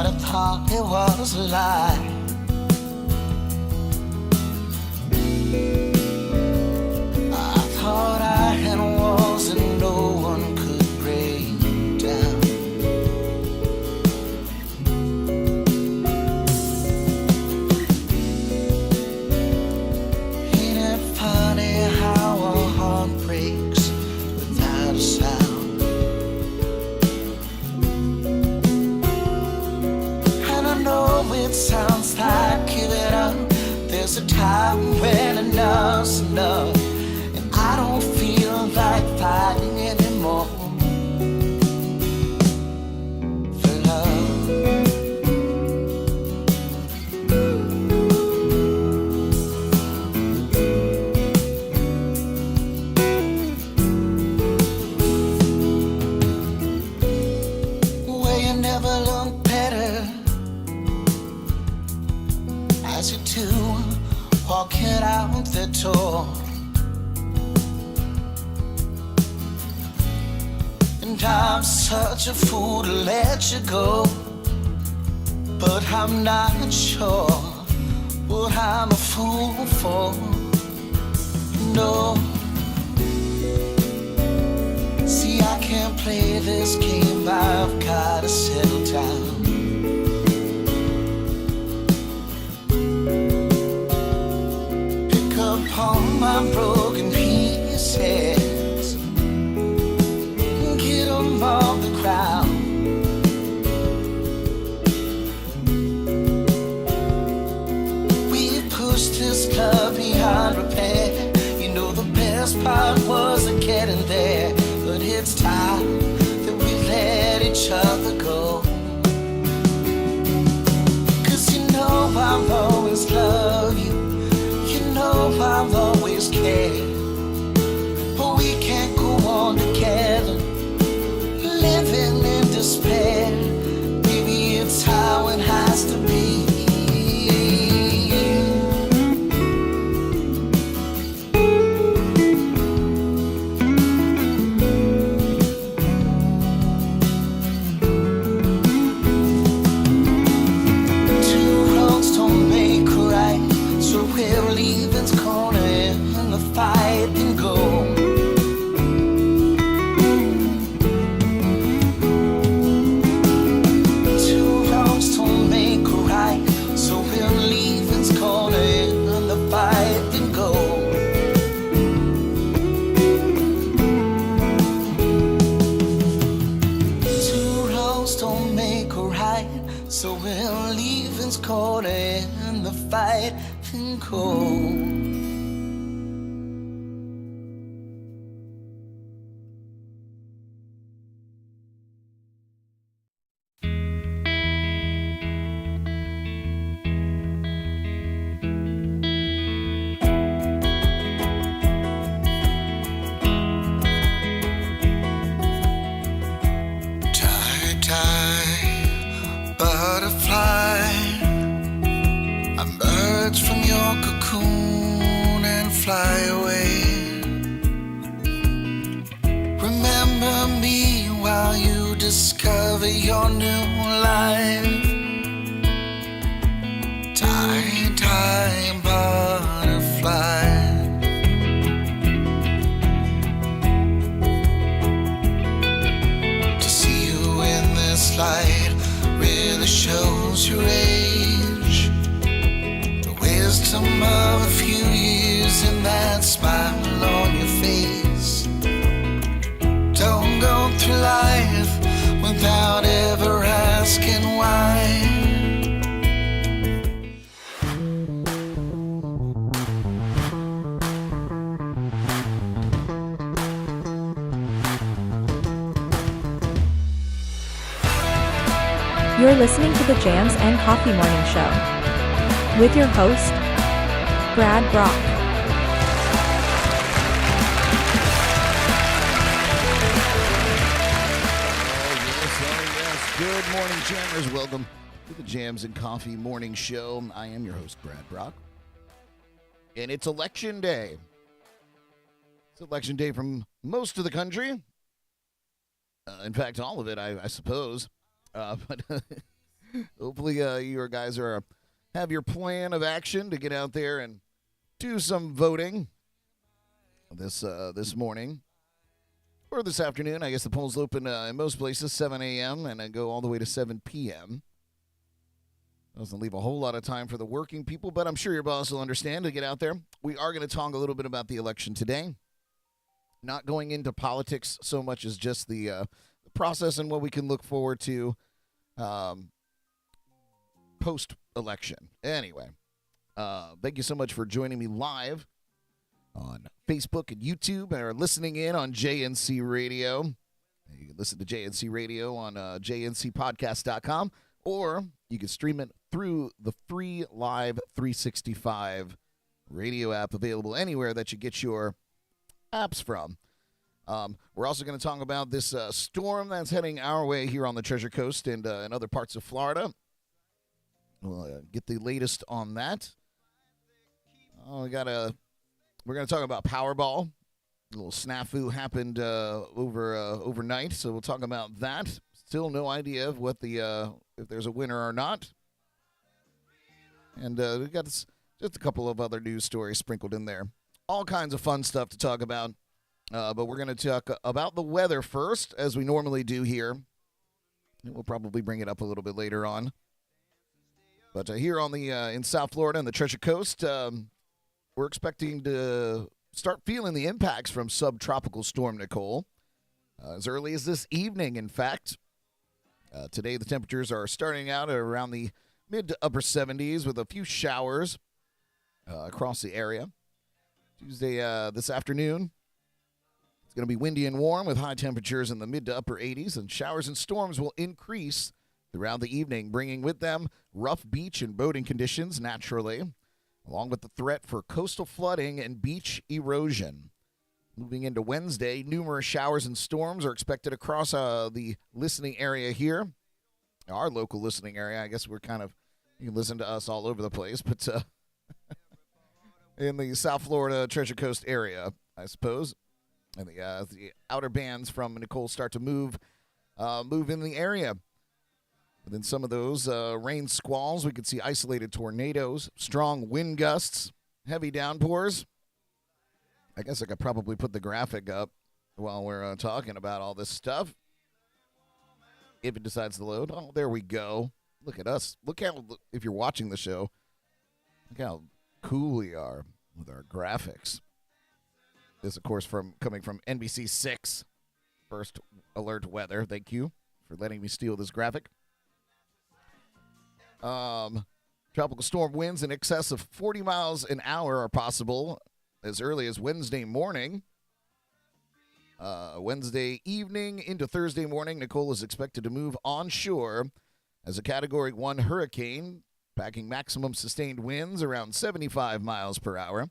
but I thought it was a lie. I thought I had walls that no one could break down. Ain't it funny how a heart breaks without a sound? And I know it sounds like giving up. There's a time when enough's enough, and I don't feel like fighting anymore for love. Well, you never look better as you two walking out the door. And I'm such a fool to let you go, but I'm not sure what I'm a fool for. No, see, I can't play this game, I've gotta settle down. Upon my broken pieces, get them off the ground. We pushed this love beyond repair. You know the best part wasn't getting there, but it's time that we let each other go. 'Cause you know I'll always love you, I'll always care, but we can't go on together, living in despair. Maybe it's how it has to be. Two wrongs don't make a right, so we'll leave its corner in the fight and go. Two wrongs don't make a right, so we'll leave its corner in the fight and go. Two wrongs don't make a right, so we'll leave its corner in the fight and go. Fly away. Remember me while you discover your new life. Tiny, tiny butterfly. To see you in this light really shows your age. The wisdom of a few years and that smile on your face. Don't go through life without ever asking why. You're listening to the Jams and Coffee Morning Show with your host, Brad Brock. Yes. Good morning, jammers. Welcome to the Jams and Coffee Morning Show. I am your host, Brad Brock. And it's election day. It's election day from most of the country. In fact, all of it, I suppose. But Hopefully, you guys have your plan of action to get out there and do some voting this morning or this afternoon. I guess the polls open in most places 7 a.m. and then go all the way to 7 p.m. Doesn't leave a whole lot of time for the working people, but I'm sure your boss will understand to get out there. We are going to talk a little bit about the election today. Not going into politics so much as just the process and what we can look forward to post-election. Anyway, thank you so much for joining me live on Facebook and YouTube, or listening in on JNC Radio. You can listen to JNC Radio on jncpodcast.com, or you can stream it through the free LIVE365 Radio App, available anywhere that you get your apps from. We're also going to talk about this storm that's heading our way here on the Treasure Coast and in other parts of Florida. We'll get the latest on that. We're going to talk about Powerball. A little snafu happened overnight, so we'll talk about that. Still no idea of what if there's a winner or not. And we've got just a couple of other news stories sprinkled in there. All kinds of fun stuff to talk about. But we're going to talk about the weather first, as we normally do here. And we'll probably bring it up a little bit later on. But here on in South Florida and the Treasure Coast, we're expecting to start feeling the impacts from subtropical storm Nicole as early as this evening, in fact. Today, the temperatures are starting out at around the mid to upper 70s with a few showers across the area. Tuesday, this afternoon, it's going to be windy and warm with high temperatures in the mid to upper 80s, and showers and storms will increase throughout the evening, bringing with them rough beach and boating conditions naturally, along with the threat for coastal flooding and beach erosion. Moving into Wednesday, numerous showers and storms are expected across the listening area here. Our local listening area. I guess you can listen to us all over the place, but in the South Florida Treasure Coast area, I suppose. And the outer bands from Nicole start to move in the area. Within some of those rain squalls, we could see isolated tornadoes, strong wind gusts, heavy downpours. I guess I could probably put the graphic up while we're talking about all this stuff, if it decides to load. Oh, there we go. Look at us. If you're watching the show, look how cool we are with our graphics. This, of course, coming from NBC6, First Alert Weather. Thank you for letting me steal this graphic. Tropical storm winds in excess of 40 miles an hour are possible as early as Wednesday morning. Wednesday evening into Thursday morning, Nicole is expected to move onshore as a Category 1 hurricane, packing maximum sustained winds around 75 miles per hour.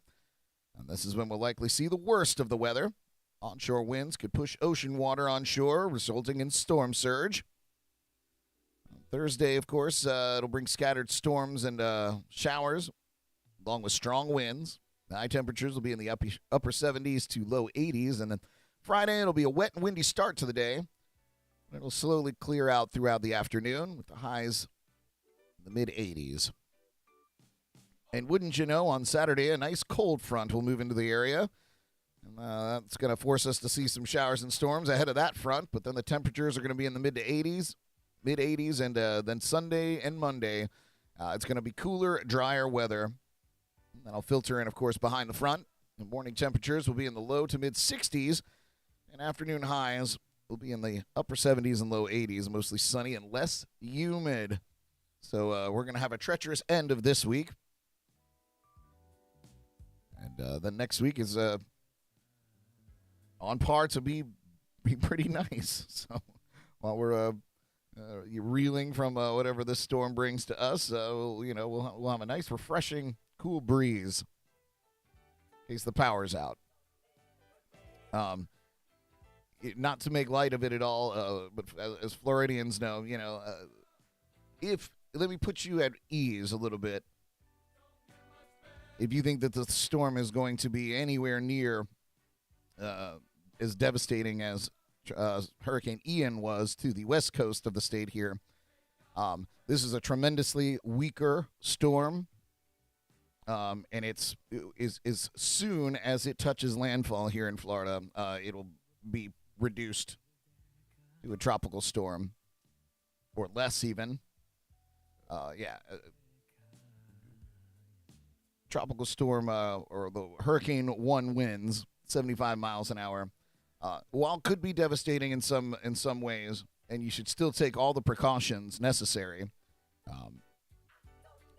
And this is when we'll likely see the worst of the weather. Onshore winds could push ocean water onshore, resulting in storm surge. Thursday, of course, it'll bring scattered storms and showers, along with strong winds. The high temperatures will be in the upper 70s to low 80s. And then Friday, it'll be a wet and windy start to the day. It'll slowly clear out throughout the afternoon with the highs in the mid-80s. And wouldn't you know, on Saturday, a nice cold front will move into the area. And that's going to force us to see some showers and storms ahead of that front. But then the temperatures are going to be in the mid-80s, and then Sunday and Monday, it's going to be cooler, drier weather. That'll filter in, of course, behind the front. The morning temperatures will be in the low to mid-60s, and afternoon highs will be in the upper 70s and low 80s, mostly sunny and less humid. So we're going to have a treacherous end of this week. And then next week is on par to be pretty nice. So while we're reeling from whatever this storm brings to us, we'll have a nice, refreshing, cool breeze in case the power's out. Not to make light of it at all, but as Floridians know, let me put you at ease a little bit. If you think that the storm is going to be anywhere near as devastating as Hurricane Ian was to the west coast of the state here, This is a tremendously weaker storm, and it's as soon as it touches landfall here in Florida, it'll be reduced to a tropical storm, or less even. Tropical storm, or the Hurricane 1 winds, 75 miles an hour. While could be devastating in some ways, and you should still take all the precautions necessary,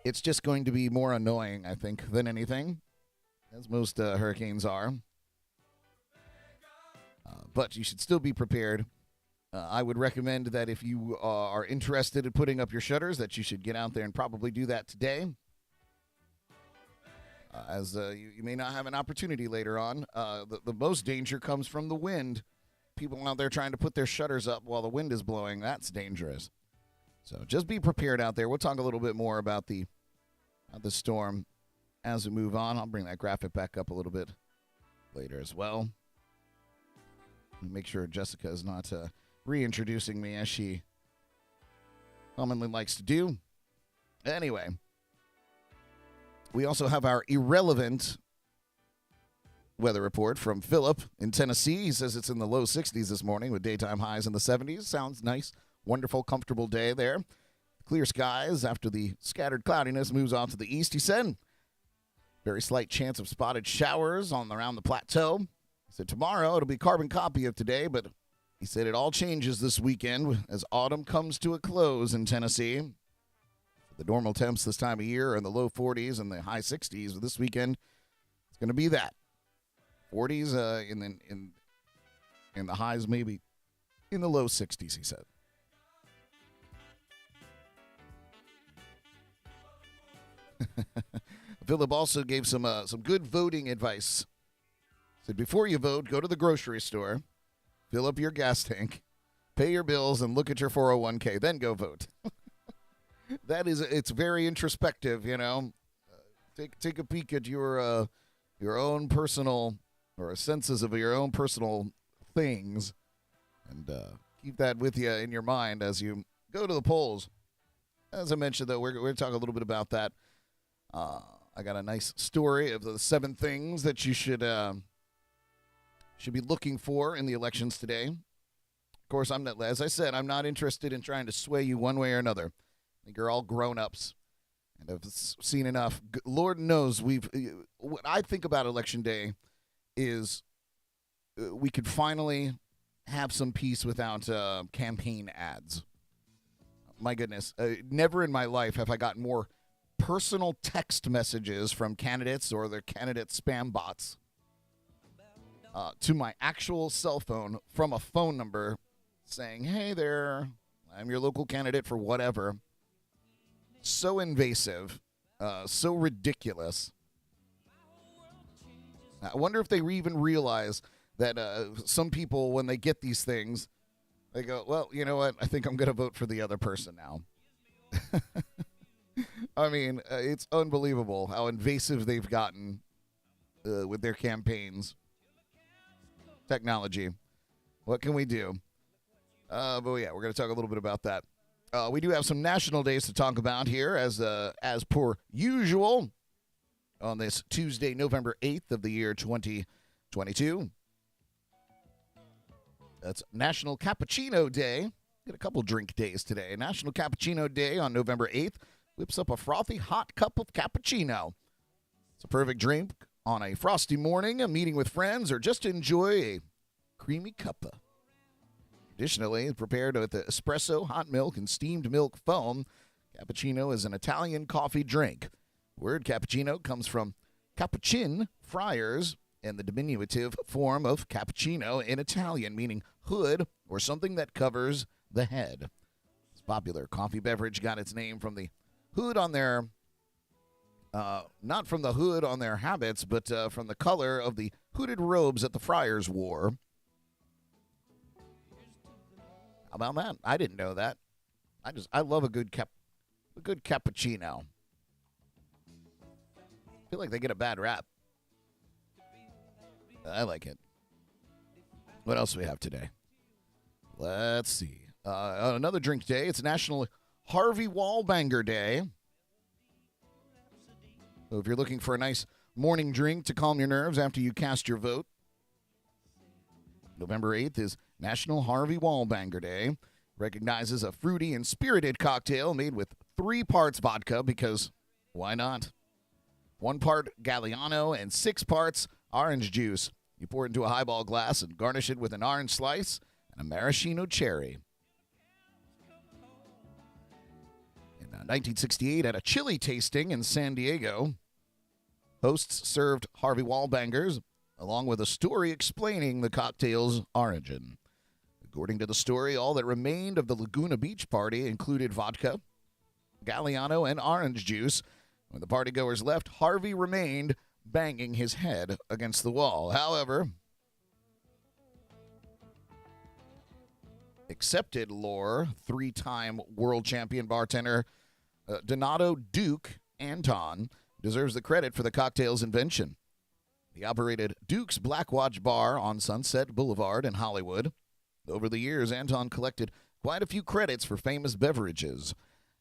it's just going to be more annoying, I think, than anything, as most hurricanes are. But you should still be prepared. I would recommend that if you are interested in putting up your shutters, that you should get out there and probably do that today, as you may not have an opportunity later on. The most danger comes from the wind. People out there trying to put their shutters up while the wind is blowing, that's dangerous. So just be prepared out there. We'll talk a little bit more about the storm as we move on. I'll bring that graphic back up a little bit later as well. Make sure Jessica is not reintroducing me as she commonly likes to do. Anyway, we also have our irrelevant weather report from Philip in Tennessee. He says it's in the low 60s this morning with daytime highs in the 70s. Sounds nice. Wonderful, comfortable day there. Clear skies after the scattered cloudiness moves off to the east, he said. Very slight chance of spotted showers around the plateau. He said tomorrow it'll be carbon copy of today, but he said it all changes this weekend as autumn comes to a close in Tennessee. The normal temps this time of year are in the low 40s and the high 60s. This weekend, it's going to be that. 40s in the highs, maybe in the low 60s, he said. Philip also gave some good voting advice. He said, before you vote, go to the grocery store, fill up your gas tank, pay your bills, and look at your 401k. Then go vote. It's very introspective, you know. Take a peek at your own personal, or senses of your own personal things, and keep that with you in your mind as you go to the polls. As I mentioned, though, we're going to talk a little bit about that. I got a nice story of the 7 things that you should be looking for in the elections today. Of course, as I said, I'm not interested in trying to sway you one way or another. I think you're all grown-ups and have seen enough. Lord knows what I think about Election Day is we could finally have some peace without campaign ads. My goodness. Never in my life have I gotten more personal text messages from candidates or their candidate spam bots to my actual cell phone from a phone number saying, hey there, I'm your local candidate for whatever. So invasive, so ridiculous. I wonder if they even realize that some people, when they get these things, they go, well, you know what? I think I'm going to vote for the other person now. I mean, it's unbelievable how invasive they've gotten with their campaigns. Technology. What can we do? But yeah, we're going to talk a little bit about that. We do have some national days to talk about here, as per usual, on this Tuesday, November 8th of the year 2022. That's National Cappuccino Day. Got a couple drink days today. National Cappuccino Day on November 8th. Whips up a frothy hot cup of cappuccino. It's a perfect drink on a frosty morning, a meeting with friends, or just to enjoy a creamy cuppa. Traditionally prepared with espresso, hot milk, and steamed milk foam, cappuccino is an Italian coffee drink. The word cappuccino comes from cappuccin, friars, and the diminutive form of cappuccino in Italian, meaning hood or something that covers the head. This popular coffee beverage got its name from the hood on their, not from the hood on their habits, but from the color of the hooded robes that the friars wore. How about that? I didn't know that. I love a good cappuccino. I feel like they get a bad rap. I like it. What else do we have today? Let's see. Another drink day. It's National Harvey Wallbanger Day. So if you're looking for a nice morning drink to calm your nerves after you cast your vote, November 8th is National Harvey Wallbanger Day. Recognizes a fruity and spirited cocktail made with 3 parts vodka because why not? 1 part Galliano and 6 parts orange juice. You pour it into a highball glass and garnish it with an orange slice and a maraschino cherry. In 1968, at a chili tasting in San Diego, hosts served Harvey Wallbangers along with a story explaining the cocktail's origin. According to the story, all that remained of the Laguna Beach party included vodka, Galliano, and orange juice. When the partygoers left, Harvey remained banging his head against the wall. However, accepted lore, 3-time world champion bartender Donato Duke Anton deserves the credit for the cocktail's invention. He operated Duke's Black Watch Bar on Sunset Boulevard in Hollywood. Over the years, Anton collected quite a few credits for famous beverages.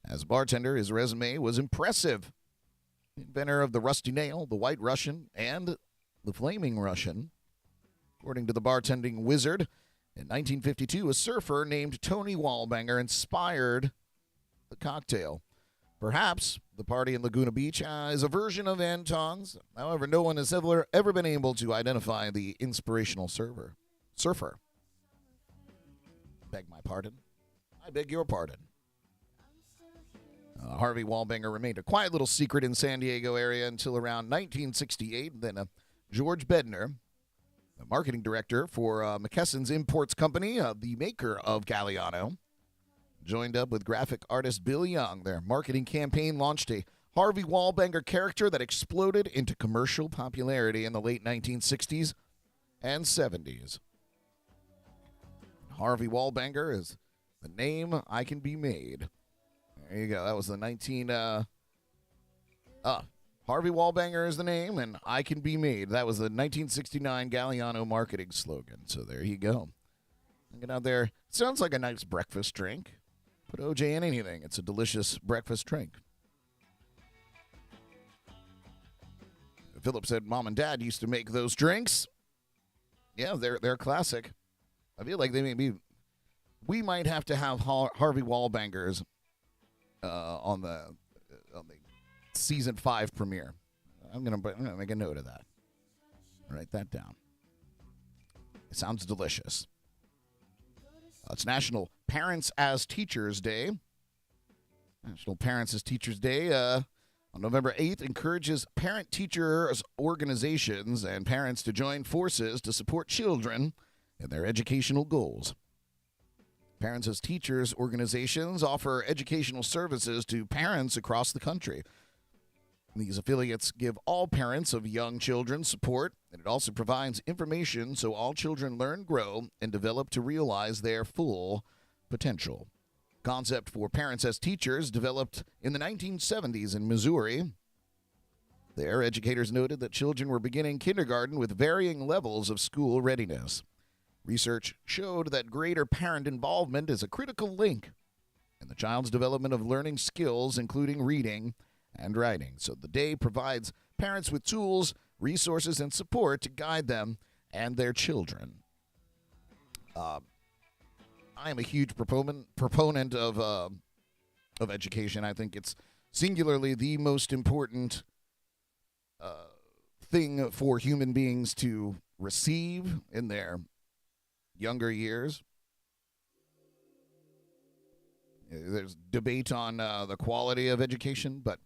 As bartender, his resume was impressive. Inventor of the Rusty Nail, the White Russian, and the Flaming Russian. According to the bartending wizard, in 1952, a surfer named Tony Wallbanger inspired the cocktail. Perhaps the party in Laguna Beach is a version of Anton's. However, no one has ever been able to identify the inspirational surfer. Beg my pardon. I beg your pardon. Harvey Wallbanger remained a quiet little secret in San Diego area until around 1968. Then George Bednar, the marketing director for McKesson's Imports Company, the maker of Galliano, joined up with graphic artist Bill Young. Their marketing campaign launched a Harvey Wallbanger character that exploded into commercial popularity in the late 1960s and 70s. Harvey Wallbanger is the name I can be made. There you go. That was the Harvey Wallbanger is the name, and I can be made. That was the 1969 Galliano marketing slogan. So there you go. Get out there. Sounds like a nice breakfast drink. Put OJ in anything. It's a delicious breakfast drink. Philip said Mom and Dad used to make those drinks. Yeah, they're classic. I feel like we might have to have Harvey Wallbangers on the season 5 premiere. I'm gonna make a note of that. Write that down. It sounds delicious. It's National Parents as Teachers Day. National Parents as Teachers Day on November 8th encourages parent-teachers organizations and parents to join forces to support children in their educational goals. Parents as Teachers organizations offer educational services to parents across the country. These affiliates give all parents of young children support, and it also provides information so all children learn, grow, and develop to realize their full potential. Concept for Parents as Teachers developed in the 1970s in Missouri. There, educators noted that children were beginning kindergarten with varying levels of school readiness. Research showed that greater parent involvement is a critical link in the child's development of learning skills, including reading and writing. So the day provides parents with tools, resources, and support to guide them and their children. I am a huge proponent of education. I think it's singularly the most important thing for human beings to receive in their younger years. There's debate on the quality of education, but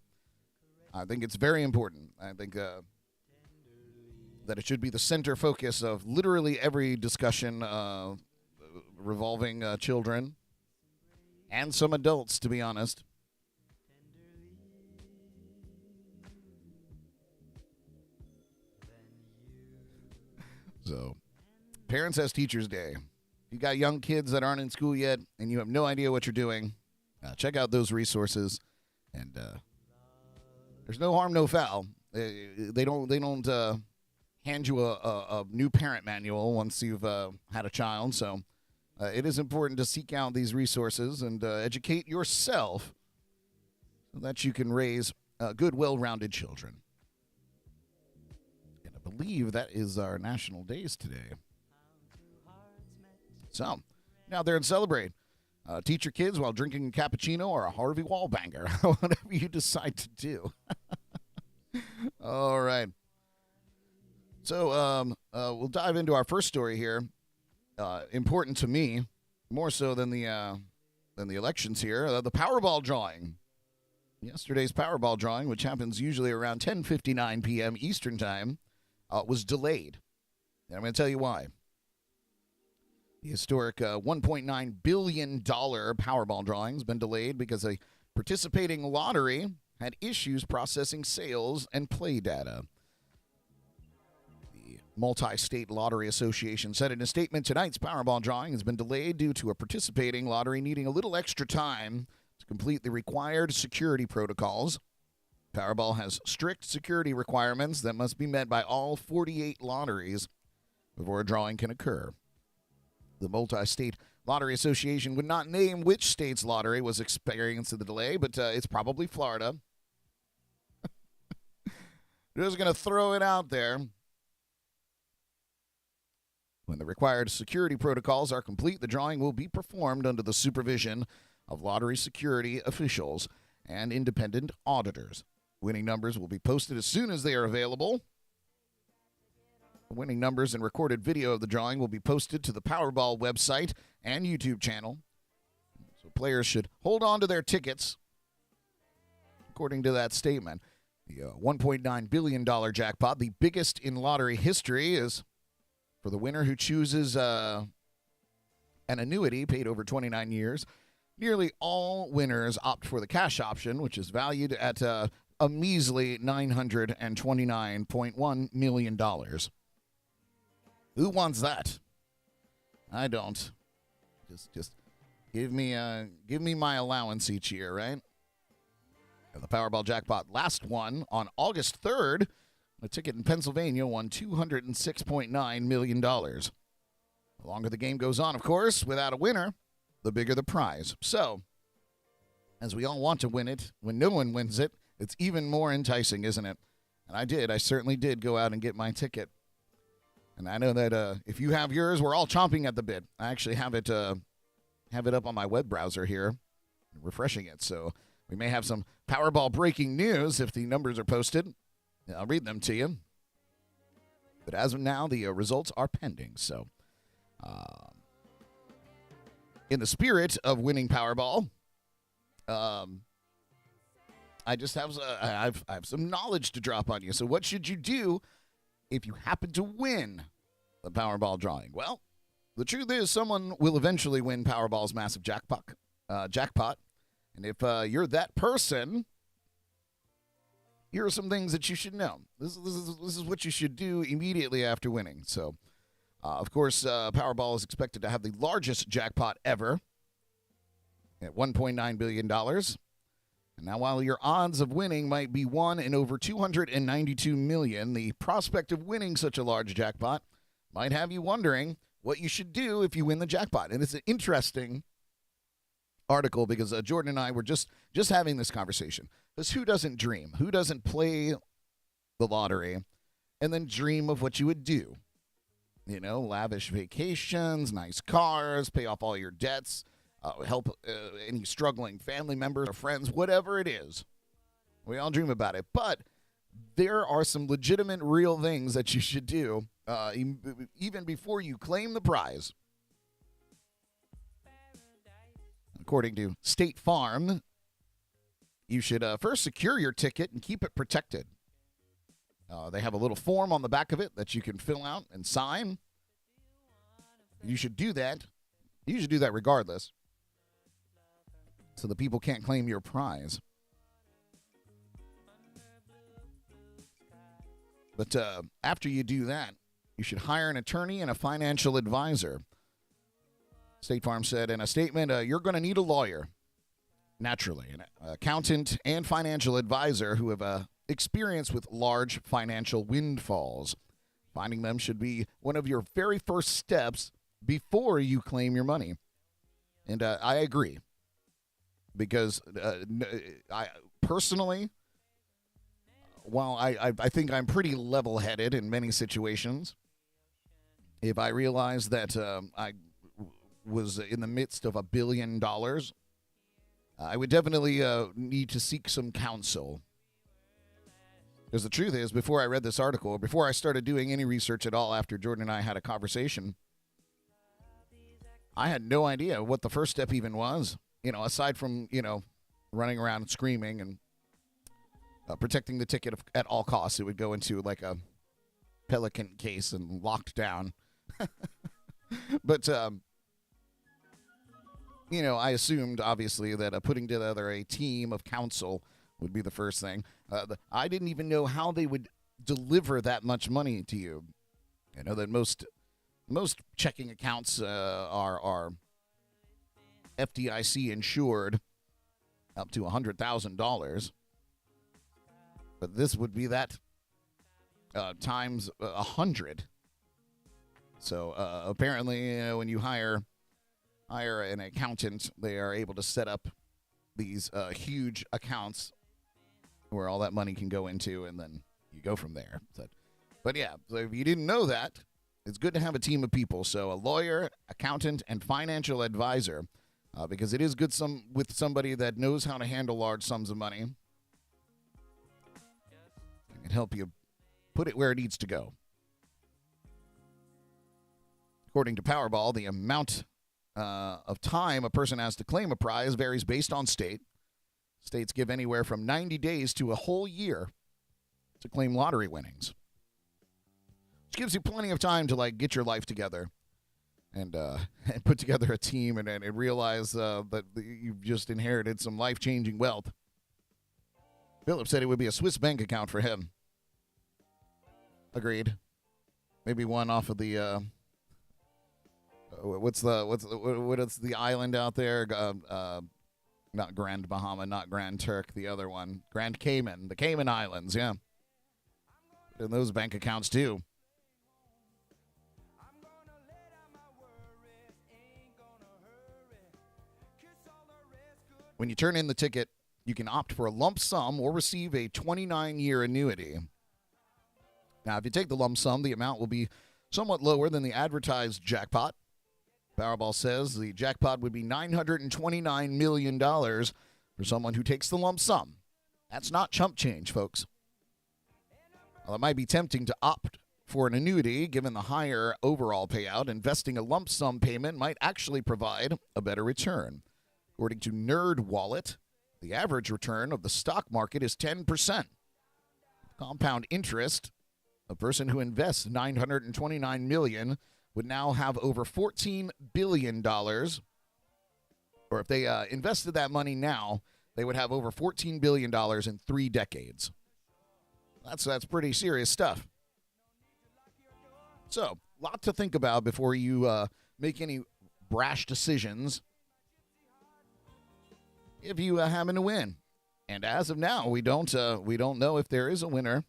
I think it's very important. I think that it should be the center focus of literally every discussion revolving children and some adults, to be honest. So, Parents as Teachers Day. If you got young kids that aren't in school yet and you have no idea what you're doing, check out those resources. And there's no harm, no foul. They don't hand you a new parent manual once you've had a child. So it is important to seek out these resources and educate yourself so that you can raise good, well-rounded children. And I believe that is our national days today. So, now there and celebrate. Teach your kids while drinking a cappuccino or a Harvey Wallbanger, whatever you decide to do. All right. So we'll dive into our first story here. Important to me, more so than the elections here. The Powerball drawing. Yesterday's Powerball drawing, which happens usually around 10:59 p.m. Eastern Time, was delayed. And I'm going to tell you why. The historic $1.9 billion Powerball drawing has been delayed because a participating lottery had issues processing sales and play data. The Multi-State Lottery Association said in a statement, tonight's Powerball drawing has been delayed due to a participating lottery needing a little extra time to complete the required security protocols. Powerball has strict security requirements that must be met by all 48 lotteries before a drawing can occur. The Multi-State Lottery Association would not name which state's lottery was experiencing the delay, but it's probably Florida. Just going to throw it out there. When the required security protocols are complete, the drawing will be performed under the supervision of lottery security officials and independent auditors. Winning numbers will be posted as soon as they are available. The winning numbers and recorded video of the drawing will be posted to the Powerball website and YouTube channel. So players should hold on to their tickets. According to that statement, the $1.9 billion jackpot, the biggest in lottery history, is for the winner who chooses an annuity paid over 29 years. Nearly all winners opt for the cash option, which is valued at a measly $929.1 million. Who wants that? I don't. Just give me my allowance each year, right? And the Powerball jackpot last one on August 3rd. A ticket in Pennsylvania won $206.9 million. The longer the game goes on, of course, without a winner, the bigger the prize. So, as we all want to win it, when no one wins it, it's even more enticing, isn't it? And I certainly did go out and get my ticket. And I know that if you have yours, we're all chomping at the bit. I actually have it up on my web browser here, refreshing it. So we may have some Powerball breaking news if the numbers are posted. I'll read them to you. But as of now, the results are pending. So in the spirit of winning Powerball, I just have I have some knowledge to drop on you. So what should you do if you happen to win the Powerball drawing? Well, the truth is someone will eventually win Powerball's massive jackpot. And if you're that person, here are some things that you should know. This is what you should do immediately after winning. So, of course, Powerball is expected to have the largest jackpot ever at $1.9 billion. And now, while your odds of winning might be 1 in over 292 million, the prospect of winning such a large jackpot might have you wondering what you should do if you win the jackpot. And it's an interesting article because Jordan and I were just having this conversation. Because who doesn't dream? Who doesn't play the lottery and then dream of what you would do? You know, lavish vacations, nice cars, pay off all your debts. Help any struggling family members or friends, whatever it is. We all dream about it. But there are some legitimate, real things that you should do even before you claim the prize. According to State Farm, you should first secure your ticket and keep it protected. They have a little form on the back of it that you can fill out and sign. You should do that. You should do that regardless, so the people can't claim your prize. But after you do that, you should hire an attorney and a financial advisor. State Farm said in a statement, you're going to need a lawyer, naturally, an accountant and financial advisor who have experience with large financial windfalls. Finding them should be one of your very first steps before you claim your money. And I agree. Because I personally, while I think I'm pretty level-headed in many situations, if I realized that I was in the midst of $1 billion, I would definitely need to seek some counsel. Because the truth is, before I read this article, before I started doing any research at all after Jordan and I had a conversation, I had no idea what the first step even was. Aside from, running around and screaming and protecting the ticket at all costs, it would go into like a Pelican case and locked down. But, I assumed, obviously, that putting together a team of counsel would be the first thing. I didn't even know how they would deliver that much money to you. I know that most checking accounts are FDIC insured up to $100,000. But this would be that times 100. So apparently, when you hire an accountant, they are able to set up these huge accounts where all that money can go into, and then you go from there. But yeah, so if you didn't know that, it's good to have a team of people. So a lawyer, accountant, and financial advisor, because it is good with somebody that knows how to handle large sums of money. It can help you put it where it needs to go. According to Powerball, the amount of time a person has to claim a prize varies based on state. States give anywhere from 90 days to a whole year to claim lottery winnings, which gives you plenty of time to get your life together and put together a team and realize that you've just inherited some life-changing wealth. Philip said it would be a Swiss bank account for him. Agreed. Maybe one off of the what is the island out there? Not Grand Bahama, not Grand Turk, the other one. Grand Cayman, the Cayman Islands, yeah. And those bank accounts, too. When you turn in the ticket, you can opt for a lump sum or receive a 29-year annuity. Now, if you take the lump sum, the amount will be somewhat lower than the advertised jackpot. Powerball says the jackpot would be $929 million for someone who takes the lump sum. That's not chump change, folks. While it might be tempting to opt for an annuity, given the higher overall payout, investing a lump sum payment might actually provide a better return. According to NerdWallet, the average return of the stock market is 10%. Compound interest, a person who invests $929 million would now have over $14 billion. Or if they invested that money now, they would have over $14 billion in 3 decades. That's pretty serious stuff. So, a lot to think about before you make any brash decisions if you happen to win. And as of now, we don't know if there is a winner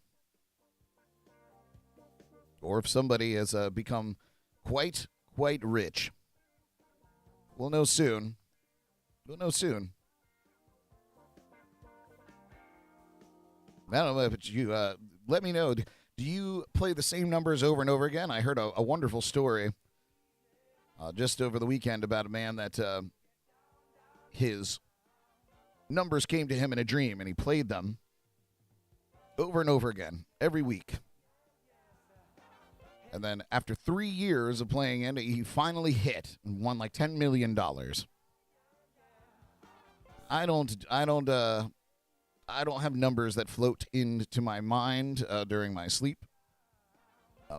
or if somebody has become quite rich. We'll know soon. I don't know if you let me know. Do you play the same numbers over and over again? I heard a wonderful story just over the weekend about a man that his numbers came to him in a dream, and he played them over and over again every week. And then after 3 years of playing it, he finally hit and won like $10 million. I don't have numbers that float into my mind during my sleep.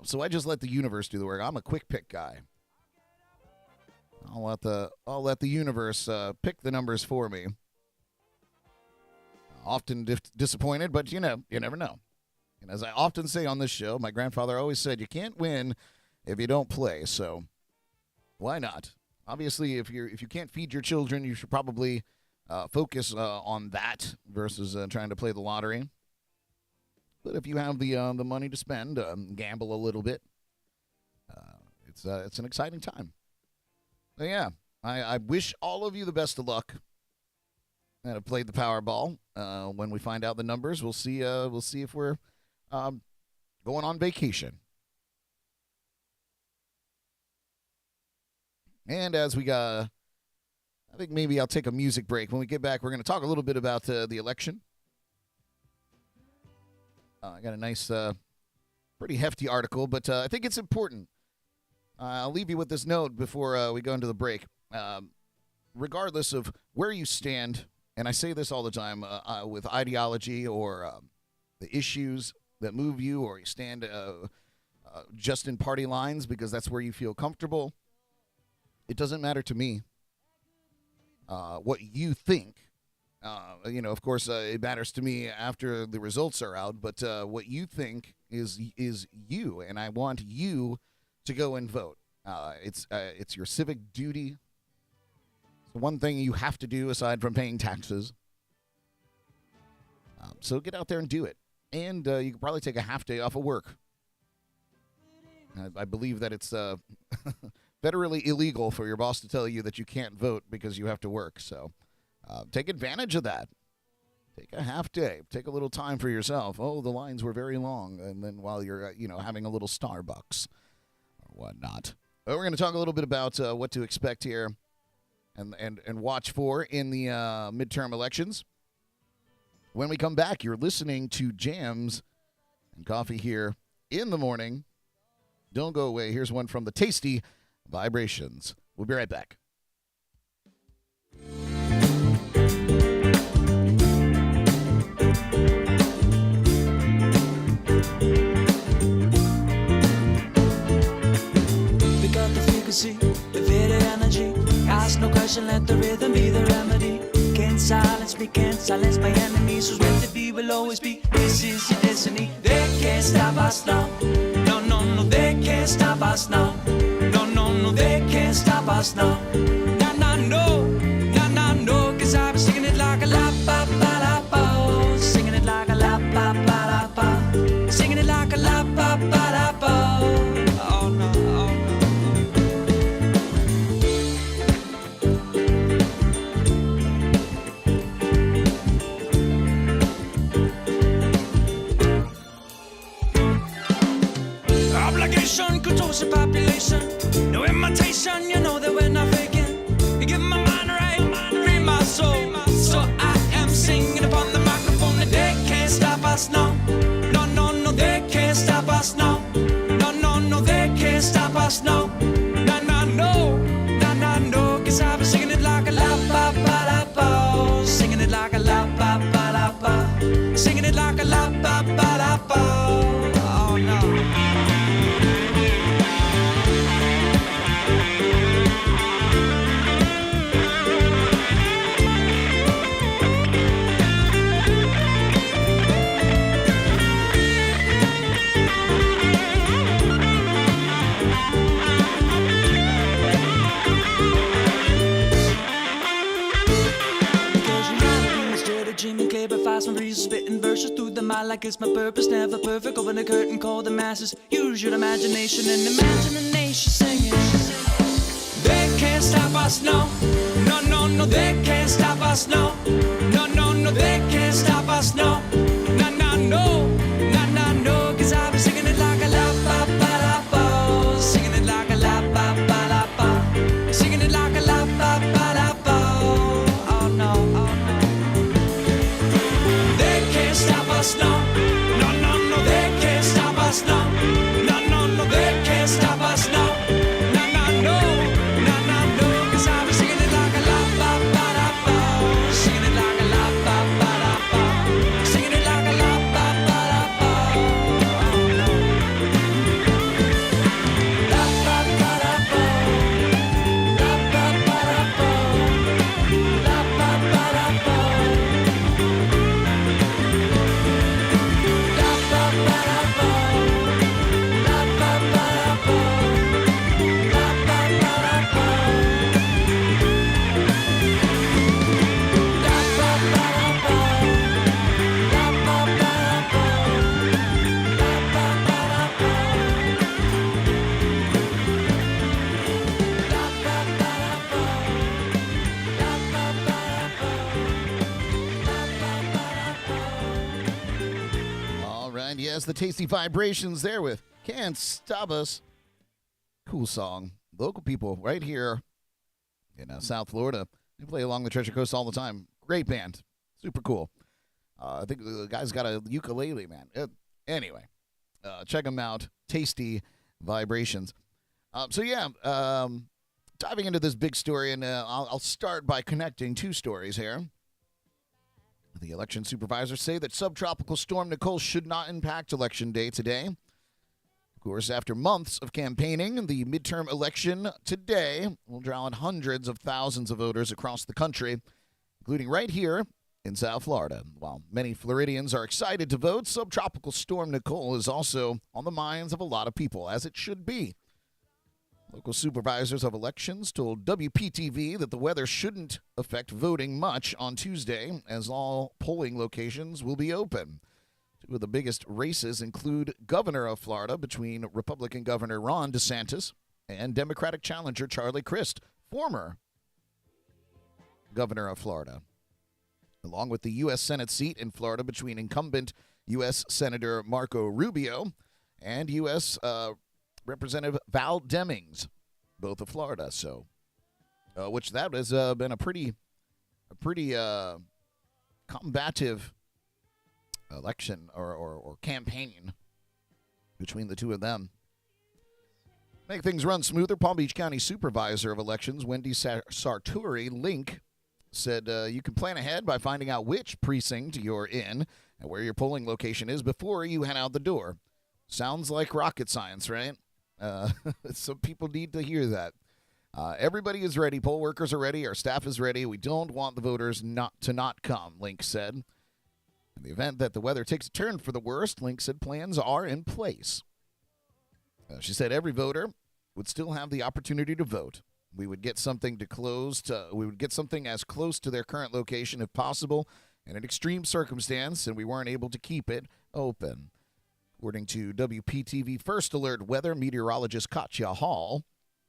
So I just let the universe do the work. I'm a quick pick guy. I'll let the universe pick the numbers for me. Often disappointed, but you never know. And as I often say on this show, my grandfather always said, you can't win if you don't play. So why not? Obviously, if you can't feed your children, you should probably focus on that versus trying to play the lottery. But if you have the money to spend, gamble a little bit. It's an exciting time. So yeah, I wish all of you the best of luck that have played the Powerball. When we find out the numbers, we'll see if we're going on vacation. And as we got, I think maybe I'll take a music break. When we get back, we're going to talk a little bit about the election. I got a nice, pretty hefty article, but I think it's important. I'll leave you with this note before we go into the break. Regardless of where you stand, and I say this all the time, with ideology or the issues that move you, or you stand just in party lines because that's where you feel comfortable, it doesn't matter to me what you think. Of course, it matters to me after the results are out, but what you think is you, and I want you to go and vote. It's your civic duty. It's the one thing you have to do aside from paying taxes. So get out there and do it. And you can probably take a half day off of work. I believe that it's federally illegal for your boss to tell you that you can't vote because you have to work. So take advantage of that. Take a half day. Take a little time for yourself. Oh, the lines were very long. And then while you're, having a little Starbucks or whatnot. But we're going to talk a little bit about what to expect here and watch for in the midterm elections. When we come back, you're listening to Jams and Coffee here in the morning. Don't go away. Here's one from the Tasty Vibrations. We'll be right back. We got the frequency, the video energy. Ask no question, let the rhythm be the remedy. Can't silence me, can't silence my enemies. Who's meant to be will always be. This is your destiny. They can't stop us now. No, no, no, they can't stop us now. No, no, no, they can't stop us now. Nah, nah, no, nah, nah, no. Cause I've been singing it like a la ba ba la ba. Singing it like a la ba ba la ba. Singing it like a la ba ba la ba. Oh no, oh no. Obligation, control population. No imitation, you know that we're not faking. You give my mind right, free my soul. So I am singing upon the microphone. And they can't stop us now. No, no, no, they can't stop us now. No, no, no, they can't stop us now. No, no, no, no, no, no. Cause I've been singing it like a la ba ba la ba. Singing it like a la ba ba la ba. Singing it like a la ba ba la ba. Oh no. Dreaming clear but fast, my reason spitting verses through the mind like it's my purpose. Never perfect, open the curtain, call the masses. Use your imagination and imagine a nation singing. They can't stop us now. No, no, no, they can't stop us now. No, no, no, they can't stop us now. No, no, no, no, no, no. Cause I've been singing it like a la ba ba la ba. Singing it like a la ba ba la ba. Singing it like a la ba ba la ba. Oh no, oh no. Stop us now. No, no, no, they can't stop us now. No, no, no, they can't stop us now. No, no, no, no, no, no. Cause I've been singing it like a la ba ba la ba. Singing it like a la ba ba la ba. Singing it like a la ba ba la ba. Oh no. La ba ba la ba. La ba ba la ba. La ba ba la ba. Yes, the tasty vibrations there with Can't Stop Us. Cool song. Local people right here in South Florida. They play along the Treasure Coast all the time. Great band. Super cool. I think the guy's got a ukulele, man. Anyway, check them out. Tasty vibrations. Diving into this big story, and I'll start by connecting two stories here. The election supervisors say that subtropical storm Nicole should not impact Election Day today. Of course, after months of campaigning, the midterm election today will draw in hundreds of thousands of voters across the country, including right here in South Florida. While many Floridians are excited to vote, subtropical storm Nicole is also on the minds of a lot of people, as it should be. Local supervisors of elections told WPTV that the weather shouldn't affect voting much on Tuesday, as all polling locations will be open. Two of the biggest races include Governor of Florida between Republican Governor Ron DeSantis and Democratic challenger Charlie Crist, former Governor of Florida, along with the U.S. Senate seat in Florida between incumbent U.S. Senator Marco Rubio and U.S. Representative Val Demings, both of Florida. So, which that has been a pretty combative election or campaign between the two of them. Make things run smoother, Palm Beach County Supervisor of Elections Wendy Sarturi Link said you can plan ahead by finding out which precinct you're in and where your polling location is before you head out the door. Sounds like rocket science, right? Some people need to hear that. Everybody is ready. Poll workers are ready. Our staff is ready. We don't want the voters not come, Link said. In the event that the weather takes a turn for the worst, Link said plans are in place. She said every voter would still have the opportunity to vote. We would get something as close to their current location if possible in an extreme circumstance, and we weren't able to keep it open. According to WPTV First Alert weather meteorologist Katya Hall,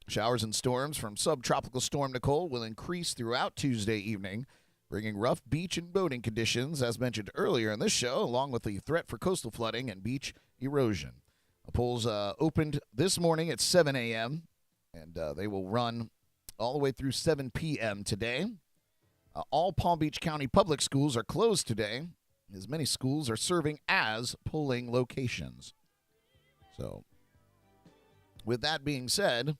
showers and storms from subtropical storm Nicole will increase throughout Tuesday evening, bringing rough beach and boating conditions, as mentioned earlier in this show, along with the threat for coastal flooding and beach erosion. The polls opened this morning at 7 a.m., and they will run all the way through 7 p.m. today. All Palm Beach County public schools are closed today, as many schools are serving as polling locations. So, with that being said,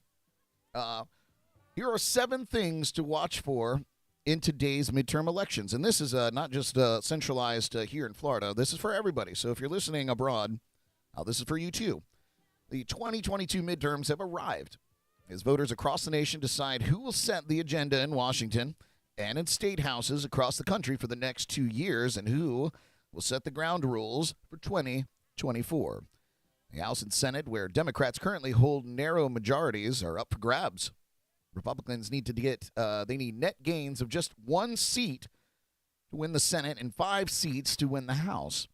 here are 7 things to watch for in today's midterm elections. And this is not just centralized here in Florida. This is for everybody. So if you're listening abroad, this is for you too. The 2022 midterms have arrived as voters across the nation decide who will set the agenda in Washington and in state houses across the country for the next 2 years, and who will set the ground rules for 2024. The House and Senate, where Democrats currently hold narrow majorities, are up for grabs. Republicans need net gains of just 1 seat to win the Senate and 5 seats to win the House.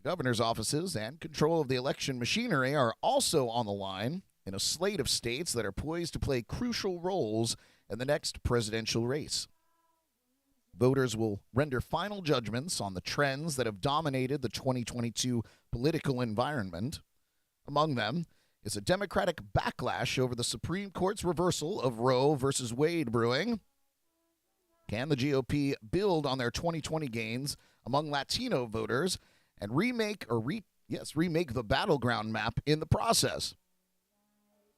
The governor's offices and control of the election machinery are also on the line in a slate of states that are poised to play crucial roles in the next presidential race. Voters will render final judgments on the trends that have dominated the 2022 political environment. Among them is a Democratic backlash over the Supreme Court's reversal of Roe versus Wade brewing. Can the GOP build on their 2020 gains among Latino voters and remake the battleground map in the process?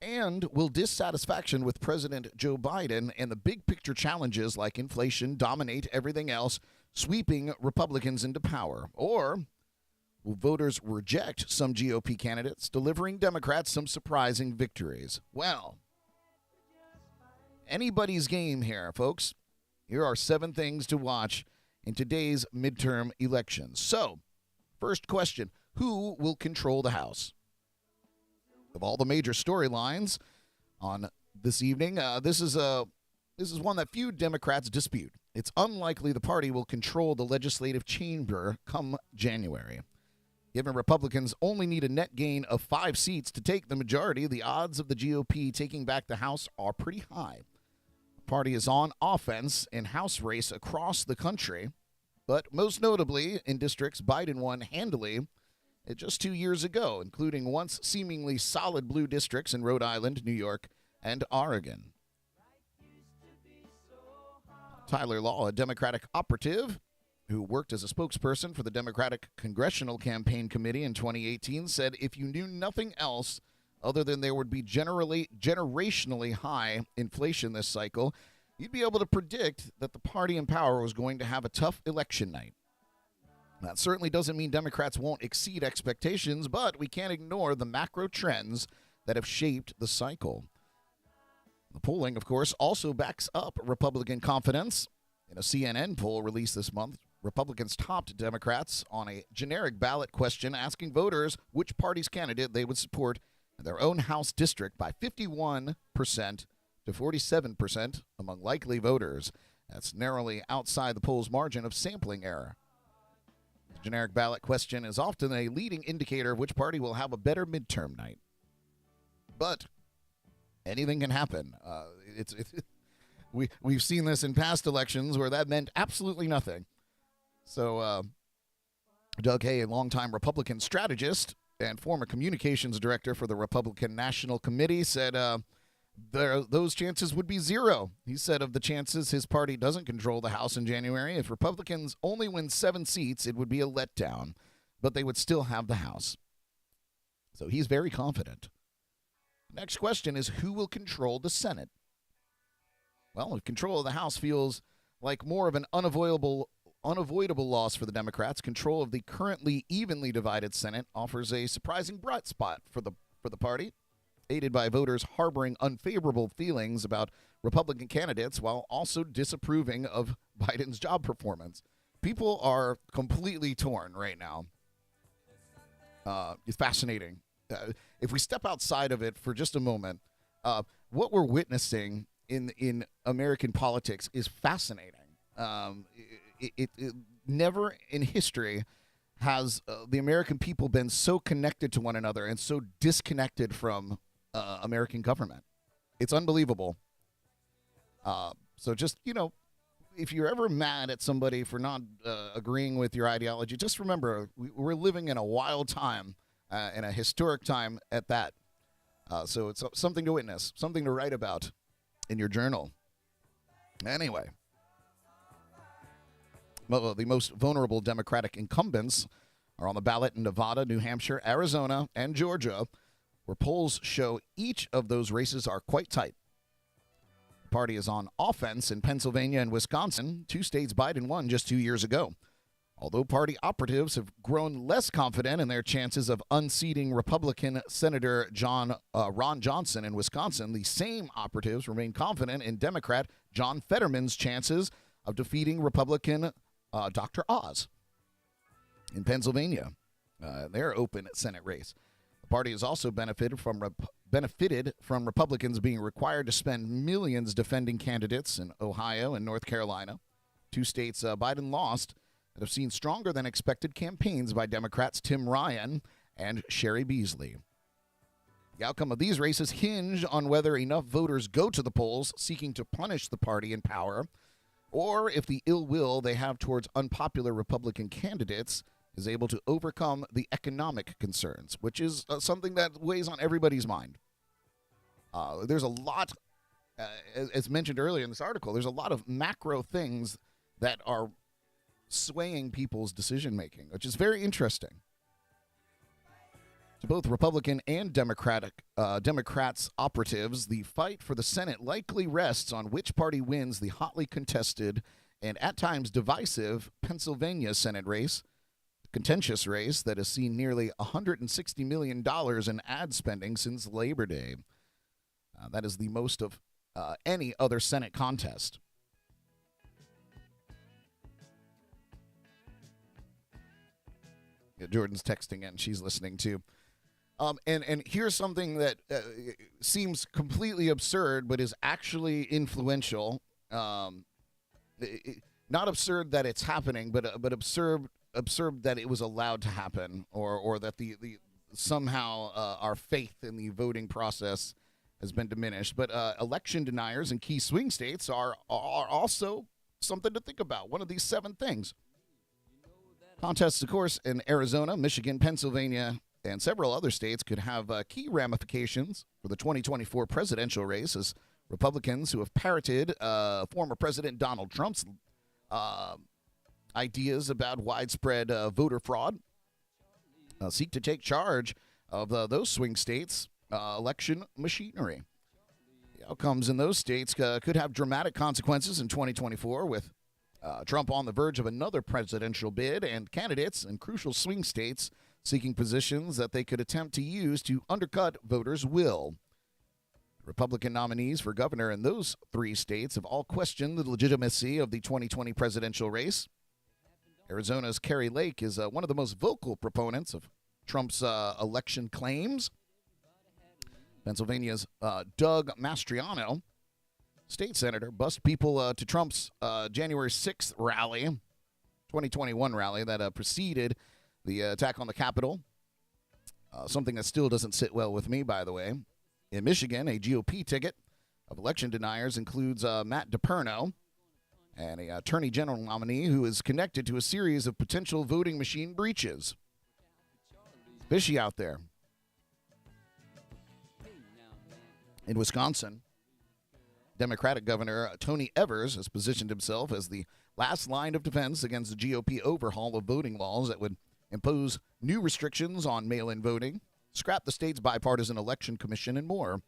And will dissatisfaction with President Joe Biden and the big picture challenges like inflation dominate everything else, sweeping Republicans into power? Or will voters reject some GOP candidates, delivering Democrats some surprising victories? Well, anybody's game here, folks. Here are 7 things to watch in today's midterm elections. So, first question, who will control the House? Of all the major storylines on this evening, this is one that few Democrats dispute. It's unlikely the party will control the legislative chamber come January. Given Republicans only need a net gain of 5 seats to take the majority, the odds of the GOP taking back the House are pretty high. The party is on offense in House race across the country, but most notably in districts Biden won handily just 2 years ago, including once seemingly solid blue districts in Rhode Island, New York, and Oregon. Tyler Law, a Democratic operative who worked as a spokesperson for the Democratic Congressional Campaign Committee in 2018, said if you knew nothing else other than there would be generationally high inflation this cycle, you'd be able to predict that the party in power was going to have a tough election night. That certainly doesn't mean Democrats won't exceed expectations, but we can't ignore the macro trends that have shaped the cycle. The polling, of course, also backs up Republican confidence. In a CNN poll released this month, Republicans topped Democrats on a generic ballot question asking voters which party's candidate they would support in their own House district by 51% to 47% among likely voters. That's narrowly outside the poll's margin of sampling error. The generic ballot question is often a leading indicator of which party will have a better midterm night. But anything can happen. We've seen this in past elections where that meant absolutely nothing. So Doug Hay, a longtime Republican strategist and former communications director for the Republican National Committee, said those chances would be zero. He said of the chances his party doesn't control the House in January, if Republicans only win 7 seats, it would be a letdown, but they would still have the House. So he's very confident. Next question is, who will control the Senate? Well, control of the House feels like more of an unavoidable loss for the Democrats. Control of the currently evenly divided Senate offers a surprising bright spot for the party, aided by voters harboring unfavorable feelings about Republican candidates while also disapproving of Biden's job performance. People are completely torn right now. It's fascinating. If we step outside of it for just a moment, what we're witnessing in American politics is fascinating. It never in history has the American people been so connected to one another and so disconnected from American government. It's unbelievable. So just, if you're ever mad at somebody for not agreeing with your ideology, just remember we're living in a wild time, in a historic time at that. So it's something to witness, something to write about in your journal. Anyway, well, the most vulnerable Democratic incumbents are on the ballot in Nevada, New Hampshire, Arizona, and Georgia, where polls show each of those races are quite tight. The party is on offense in Pennsylvania and Wisconsin, 2 states Biden won just 2 years ago. Although party operatives have grown less confident in their chances of unseating Republican Senator Ron Johnson in Wisconsin, the same operatives remain confident in Democrat John Fetterman's chances of defeating Republican Dr. Oz in Pennsylvania, their open Senate race. The party has also benefited from Republicans being required to spend millions defending candidates in Ohio and North Carolina, 2 states Biden lost, that have seen stronger than expected campaigns by Democrats Tim Ryan and Sherry Beasley. The outcome of these races hinge on whether enough voters go to the polls seeking to punish the party in power, or if the ill will they have towards unpopular Republican candidates is able to overcome the economic concerns, which is something that weighs on everybody's mind. There's a lot, as mentioned earlier in this article, there's a lot of macro things that are swaying people's decision-making, which is very interesting. To both Republican and Democrats operatives, the fight for the Senate likely rests on which party wins the hotly contested and at times divisive Pennsylvania Senate race, a contentious race that has seen nearly $160 million in ad spending since Labor Day. That is the most of any other Senate contest. Yeah, Jordan's texting and she's listening too. And here's something that seems completely absurd, but is actually influential. Not absurd that it's happening, but absurd that it was allowed to happen, or that the somehow our faith in the voting process has been diminished. But election deniers in key swing states are also something to think about. One of these 7 things. Contests, of course, in Arizona, Michigan, Pennsylvania, and several other states could have key ramifications for the 2024 presidential race, as Republicans who have parroted former President Donald Trump's ideas about widespread voter fraud seek to take charge of those swing states' election machinery. The outcomes in those states could have dramatic consequences in 2024, with Trump on the verge of another presidential bid and candidates in crucial swing states seeking positions that they could attempt to use to undercut voters' will. Republican nominees for governor in those three states have all questioned the legitimacy of the 2020 presidential race. Arizona's Kari Lake is one of the most vocal proponents of Trump's election claims. Pennsylvania's Doug Mastriano, state senator, bussed people to Trump's January 6th rally, 2021 rally that preceded the attack on the Capitol, something that still doesn't sit well with me, by the way. In Michigan, a GOP ticket of election deniers includes Matt DePerno, and an attorney general nominee who is connected to a series of potential voting machine breaches. Fishy out there. In Wisconsin, Democratic Governor Tony Evers has positioned himself as the last line of defense against the GOP overhaul of voting laws that would impose new restrictions on mail-in voting, scrap the state's bipartisan election commission, and more.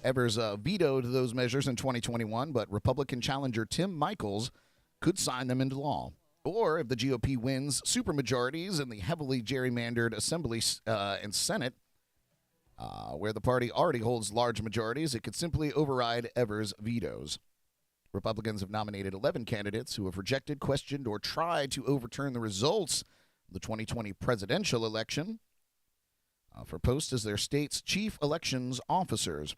Evers vetoed those measures in 2021, but Republican challenger Tim Michels could sign them into law. Or, if the GOP wins supermajorities in the heavily gerrymandered Assembly and Senate, where the party already holds large majorities, it could simply override Evers' vetoes. Republicans have nominated 11 candidates who have rejected, questioned, or tried to overturn the results of the 2020 presidential election for posts as their state's chief elections officers.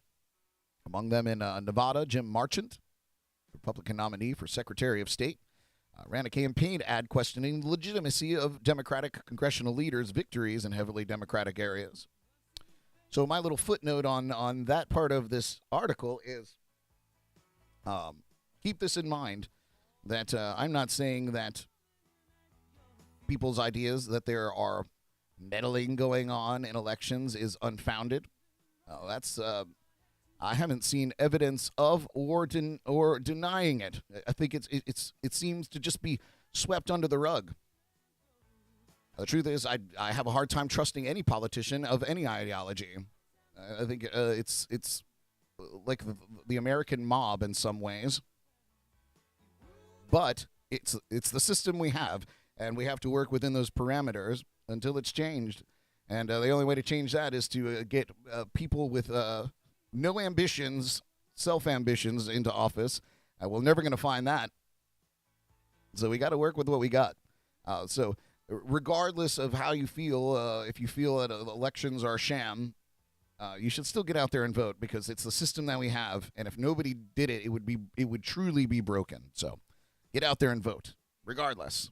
Among them in Nevada, Jim Marchant, Republican nominee for Secretary of State, ran a campaign ad questioning the legitimacy of Democratic congressional leaders' victories in heavily Democratic areas. So my little footnote on that part of this article is keep this in mind, that I'm not saying that people's ideas that there are meddling going on in elections is unfounded. I haven't seen evidence of or denying it. I think it seems to just be swept under the rug. The truth is, I have a hard time trusting any politician of any ideology. I think it's like the American mob in some ways, but it's the system we have, and we have to work within those parameters until it's changed. And the only way to change that is to get people with no ambitions, self-ambitions into office. We're never going to find that. So we got to work with what we got. So regardless of how you feel, if you feel that elections are a sham, you should still get out there and vote, because it's the system that we have. And if nobody did it, it would truly be broken. So get out there and vote, regardless.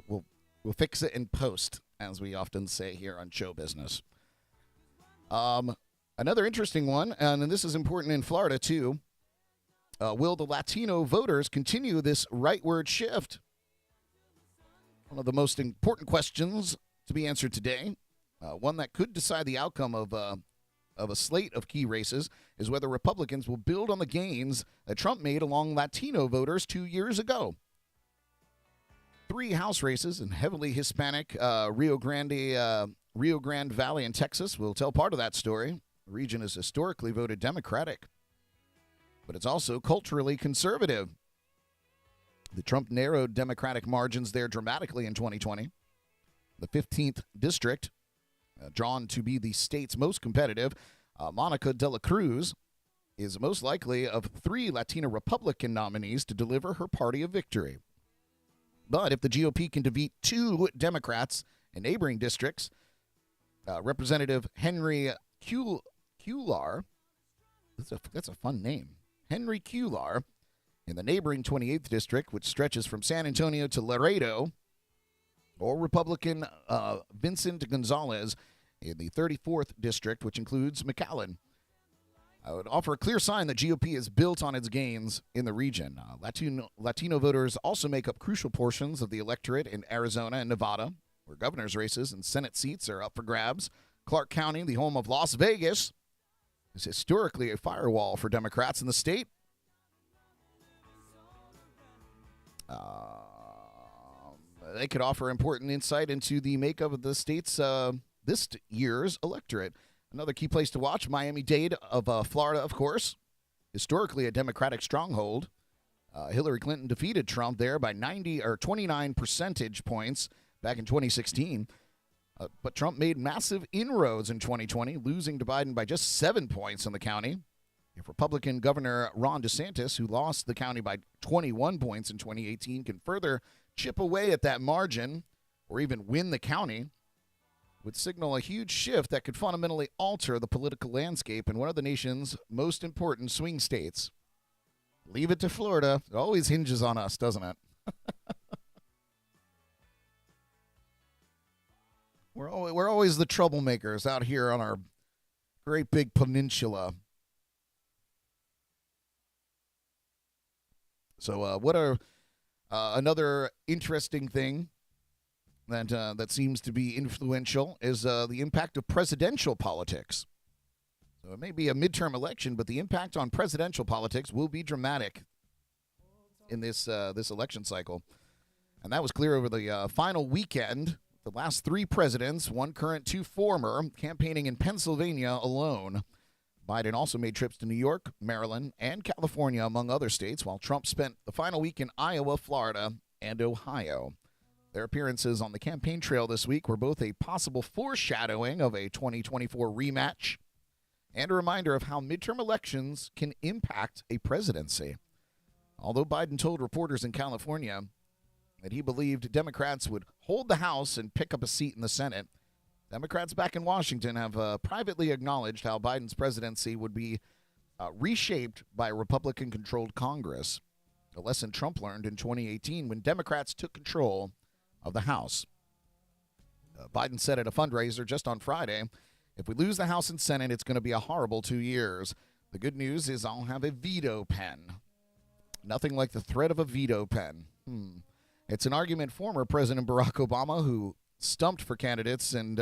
We'll fix it in post, as we often say here on Show Business. Another interesting one, and this is important in Florida too. Will the Latino voters continue this rightward shift? One of the most important questions to be answered today, one that could decide the outcome of a slate of key races, is whether Republicans will build on the gains that Trump made along Latino voters 2 years ago. 3 House races in heavily Hispanic Rio Grande Valley in Texas will tell part of that story. The region is historically voted Democratic, but it's also culturally conservative. The Trump narrowed Democratic margins there dramatically in 2020. The 15th district, drawn to be the state's most competitive, Monica de la Cruz, is most likely of 3 Latino Republican nominees to deliver her party a victory. But if the GOP can defeat 2 Democrats in neighboring districts, Representative Henry Cuellar, that's a fun name, Henry Cuellar, in the neighboring 28th district, which stretches from San Antonio to Laredo, or Republican Vincent Gonzalez in the 34th district, which includes McAllen. would offer a clear sign that GOP is built on its gains in the region. Latino voters also make up crucial portions of the electorate in Arizona and Nevada, where governor's races and Senate seats are up for grabs. Clark County, the home of Las Vegas, is historically a firewall for Democrats in the state. They could offer important insight into the makeup of the state's this year's electorate. Another key place to watch, Miami-Dade of Florida, of course. Historically a Democratic stronghold. Hillary Clinton defeated Trump there by 29 percentage points back in 2016. But Trump made massive inroads in 2020, losing to Biden by just 7 points in the county. If Republican Governor Ron DeSantis, who lost the county by 21 points in 2018, can further chip away at that margin or even win the county, would signal a huge shift that could fundamentally alter the political landscape in one of the nation's most important swing states. Leave it to Florida. It always hinges on us, doesn't it? We're always the troublemakers out here on our great big peninsula. So what are another interesting thing that seems to be influential is the impact of presidential politics. So it may be a midterm election, but the impact on presidential politics will be dramatic in this election cycle. And that was clear over the final weekend. The last three presidents, one current, two former, campaigning in Pennsylvania alone. Biden also made trips to New York, Maryland, and California, among other states, while Trump spent the final week in Iowa, Florida, and Ohio. Their appearances on the campaign trail this week were both a possible foreshadowing of a 2024 rematch and a reminder of how midterm elections can impact a presidency. Although Biden told reporters in California that he believed Democrats would hold the House and pick up a seat in the Senate, Democrats back in Washington have privately acknowledged how Biden's presidency would be reshaped by a Republican-controlled Congress, a lesson Trump learned in 2018 when Democrats took control of the House. Biden said at a fundraiser just on Friday, "If we lose the House and Senate, it's going to be a horrible 2 years. The good news is I'll have a veto pen." Nothing like the threat of a veto pen. It's an argument former President Barack Obama, who stumped for candidates in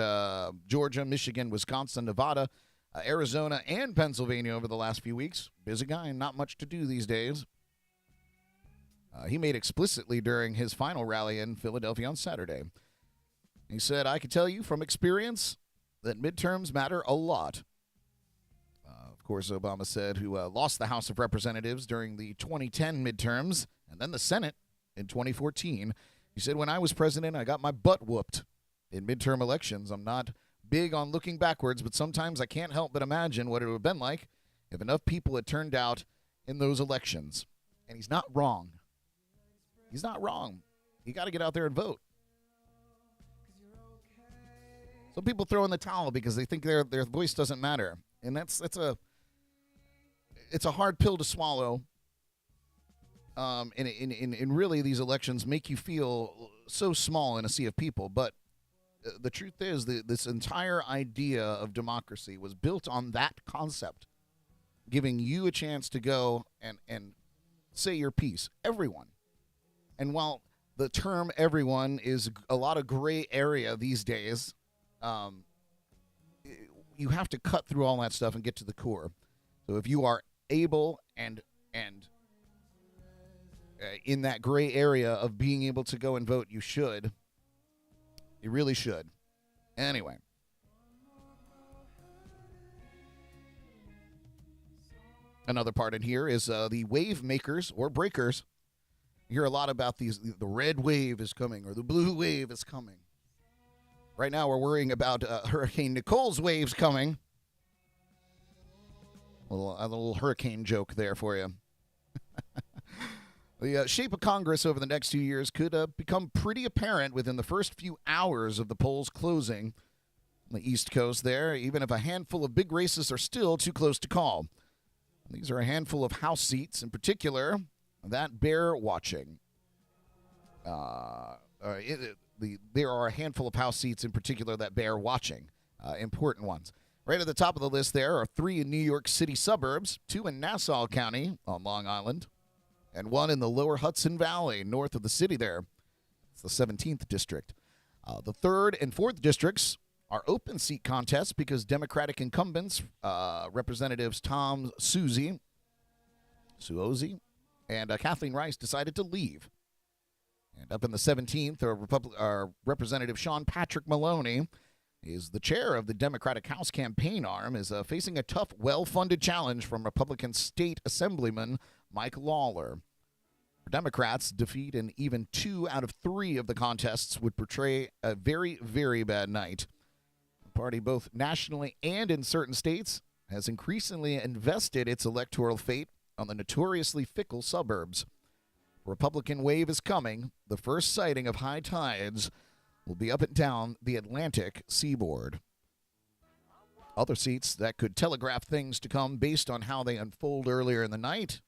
Georgia, Michigan, Wisconsin, Nevada, Arizona, and Pennsylvania over the last few weeks. Busy guy and not much to do these days. He made explicitly during his final rally in Philadelphia on Saturday. He said, "I can tell you from experience that midterms matter a lot." Of course, Obama said, who lost the House of Representatives during the 2010 midterms and then the Senate in 2014. He said, "When I was president, I got my butt whooped in midterm elections. I'm not big on looking backwards, but sometimes I can't help but imagine what it would have been like if enough people had turned out in those elections." And he's not wrong. He's not wrong. You got to get out there and vote. Some people throw in the towel because they think their voice doesn't matter, and it's a hard pill to swallow. And really, these elections make you feel so small in a sea of people. But the truth is, this entire idea of democracy was built on that concept, giving you a chance to go and say your piece. Everyone. And while the term everyone is a lot of gray area these days, you have to cut through all that stuff and get to the core. So if you are able and in that gray area of being able to go and vote, you should. You really should. Anyway. Another part in here is the wave makers or breakers. You hear a lot about the red wave is coming or the blue wave is coming. Right now we're worrying about Hurricane Nicole's waves coming. A little hurricane joke there for you. The shape of Congress over the next 2 years could become pretty apparent within the first few hours of the polls closing on the East Coast there, even if a handful of big races are still too close to call. These are a handful of House seats, in particular, that bear watching. There are a handful of House seats in particular that bear watching, important ones. Right at the top of the list there are 3 in New York City suburbs, 2 in Nassau County on Long Island, and 1 in the lower Hudson Valley, north of the city there. It's the 17th district. The 3rd and 4th districts are open seat contests because Democratic incumbents, Representatives Tom Suozzi, and Kathleen Rice decided to leave. And up in the 17th, Representative Sean Patrick Maloney is the chair of the Democratic House campaign arm, is facing a tough, well-funded challenge from Republican State Assemblyman Mike Lawler. For Democrats, defeat in even 2 out of 3 of the contests would portray a very, very bad night. The party, both nationally and in certain states, has increasingly invested its electoral fate on the notoriously fickle suburbs. Republican wave is coming. The first sighting of high tides will be up and down the Atlantic seaboard. Other seats that could telegraph things to come based on how they unfold earlier in the night,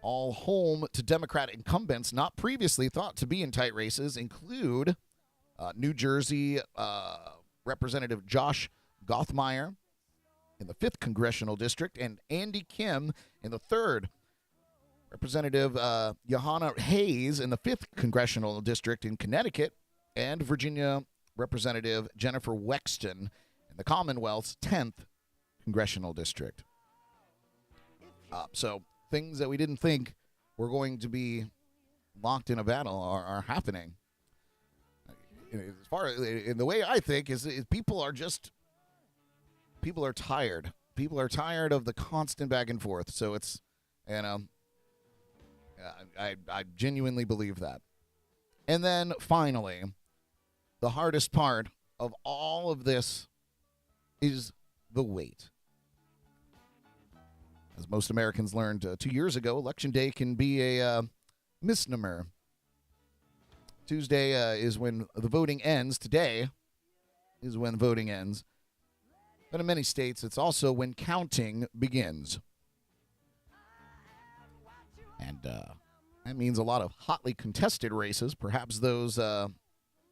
all home to Democrat incumbents not previously thought to be in tight races, include New Jersey Representative Josh Gothmeier in the 5th Congressional District and Andy Kim in the 3rd. Representative Johanna Hayes in the 5th Congressional District in Connecticut, and Virginia Representative Jennifer Wexton in the Commonwealth's 10th Congressional District. So things that we didn't think were going to be locked in a battle are happening. As far as in the way I think is people are tired. People are tired of the constant back and forth. So it's, I genuinely believe that. And then finally, the hardest part of all of this is the wait. As most Americans learned 2 years ago, Election Day can be a misnomer. Tuesday is when the voting ends. Today is when voting ends. But in many states, it's also when counting begins. And that means a lot of hotly contested races, perhaps those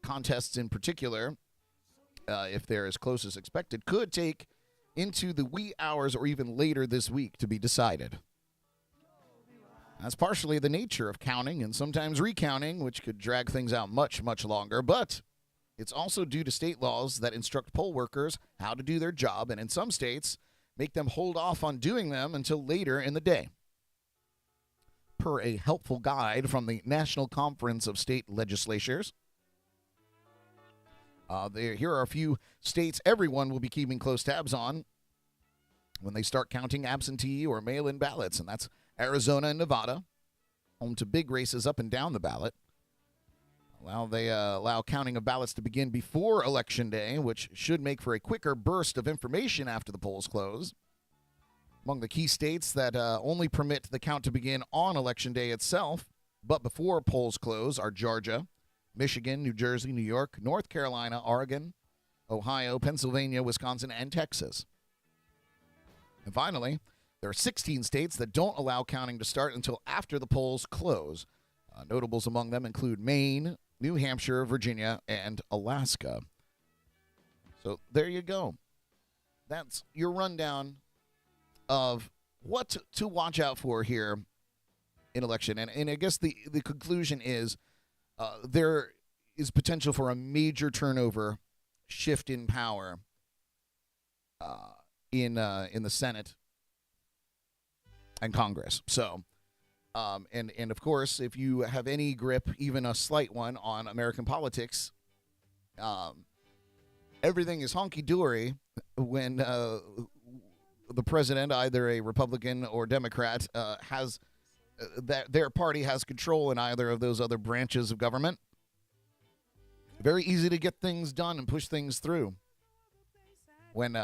contests in particular, if they're as close as expected, could take into the wee hours or even later this week to be decided. That's partially the nature of counting and sometimes recounting, which could drag things out much, much longer, but it's also due to state laws that instruct poll workers how to do their job, and in some states, make them hold off on doing them until later in the day. Per a helpful guide from the National Conference of State Legislatures, here are a few states everyone will be keeping close tabs on when they start counting absentee or mail-in ballots, and that's Arizona and Nevada, home to big races up and down the ballot. They allow counting of ballots to begin before Election Day, which should make for a quicker burst of information after the polls close. Among the key states that only permit the count to begin on Election Day itself, but before polls close, are Georgia, Michigan, New Jersey, New York, North Carolina, Oregon, Ohio, Pennsylvania, Wisconsin, and Texas. And finally, there are 16 states that don't allow counting to start until after the polls close. Notables among them include Maine, New Hampshire, Virginia, and Alaska. So there you go. That's your rundown of what to watch out for here in election. And I guess the conclusion is there is potential for a major turnover, shift in power in the Senate and Congress. So, and of course, if you have any grip, even a slight one, on American politics, everything is honky-dory when the president, either a Republican or Democrat, has that their party has control in either of those other branches of government. Very easy to get things done and push things through. When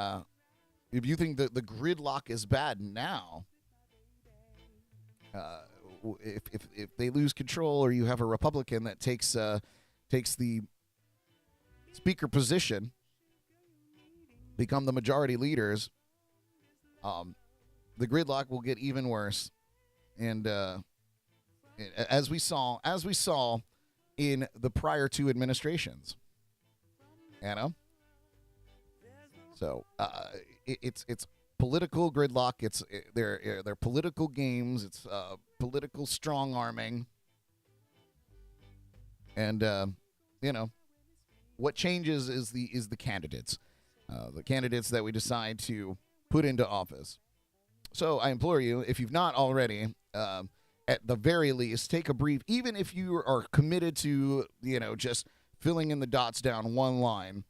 if you think that the gridlock is bad now, if they lose control, or you have a Republican that takes the speaker position, become the majority leaders, the gridlock will get even worse. And as we saw in the prior two administrations, Anna. So it's political gridlock. They're political games. It's political strong arming. And what changes is the candidates, the candidates that we decide to put into office. So I implore you, if you've not already, at the very least, take a brief, even if you are committed to, just filling in the dots down one line,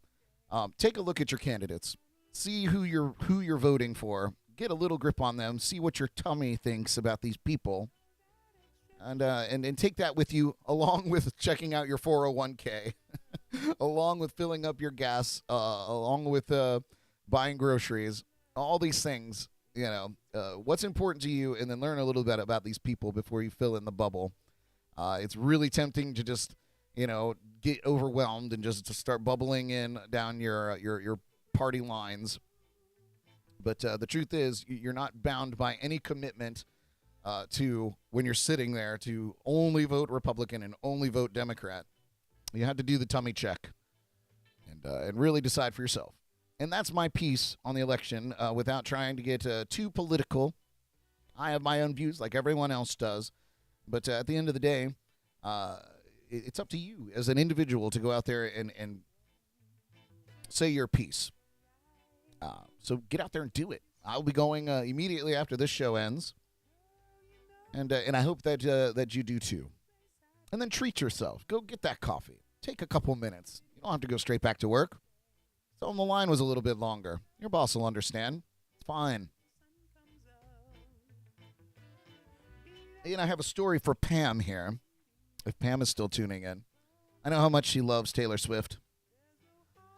take a look at your candidates. See who you're voting for. Get a little grip on them. See what your tummy thinks about these people. And take that with you, along with checking out your 401k, along with filling up your gas, along with buying groceries, all these things. What's important to you, and then learn a little bit about these people before you fill in the bubble. It's really tempting to just, get overwhelmed and just to start bubbling in down your party lines. But the truth is, you're not bound by any commitment to, when you're sitting there, to only vote Republican and only vote Democrat. You have to do the tummy check and really decide for yourself. And that's my piece on the election, without trying to get too political. I have my own views like everyone else does. But at the end of the day, it's up to you as an individual to go out there and say your piece. So get out there and do it. I'll be going immediately after this show ends. And I hope that you do too. And then treat yourself. Go get that coffee. Take a couple minutes. You don't have to go straight back to work. Tell them the line was a little bit longer. Your boss will understand. It's fine. And I have a story for Pam here, if Pam is still tuning in. I know how much she loves Taylor Swift,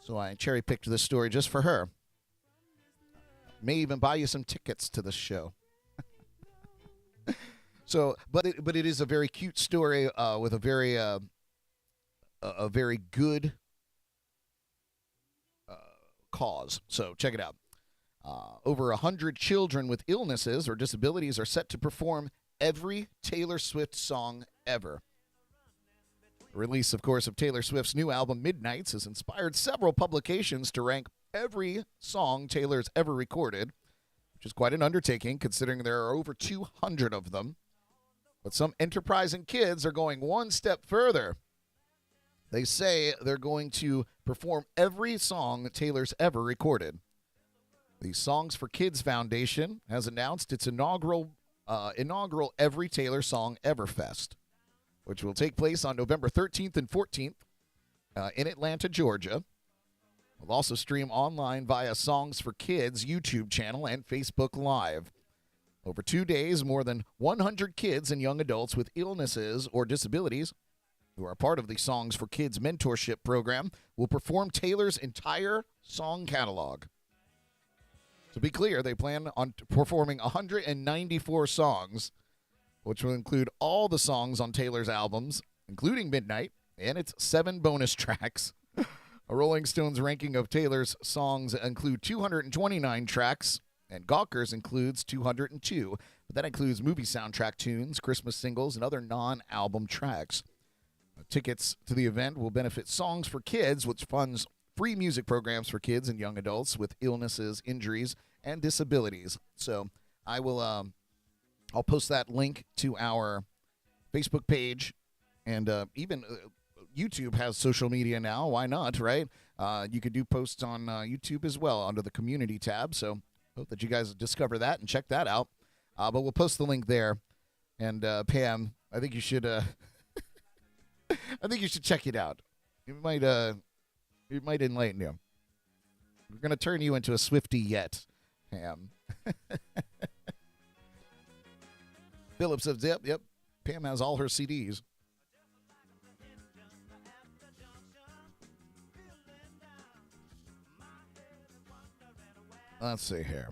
so I cherry-picked this story just for her. May even buy you some tickets to this show. But it is a very cute story with a very good cause. So check it out. Over 100 children with illnesses or disabilities are set to perform every Taylor Swift song ever. The release, of course, of Taylor Swift's new album, Midnights, has inspired several publications to rank every song Taylor's ever recorded, which is quite an undertaking considering there are over 200 of them. But some enterprising kids are going one step further. They say they're going to perform every song that Taylor's ever recorded. The Songs for Kids Foundation has announced its inaugural Every Taylor Song Ever Fest, which will take place on November 13th and 14th in Atlanta, Georgia. We'll also stream online via Songs for Kids YouTube channel and Facebook Live. Over 2 days, more than 100 kids and young adults with illnesses or disabilities who are part of the Songs for Kids mentorship program will perform Taylor's entire song catalog. To be clear, they plan on performing 194 songs, which will include all the songs on Taylor's albums, including Midnight, and its 7 bonus tracks. A Rolling Stones ranking of Taylor's songs include 229 tracks, and Gawker's includes 202. But that includes movie soundtrack tunes, Christmas singles, and other non-album tracks. Tickets to the event will benefit Songs for Kids, which funds free music programs for kids and young adults with illnesses, injuries, and disabilities. So I will, I'll post that link to our Facebook page, and even YouTube has social media now. Why not, right? You could do posts on YouTube as well under the community tab. So hope that you guys discover that and check that out. But we'll post the link there. And Pam, I think you should. I think you should check it out. It might enlighten you. We're gonna turn you into a Swiftie yet, Pam. Philip says, "Yep. Pam has all her CDs." Let's see here.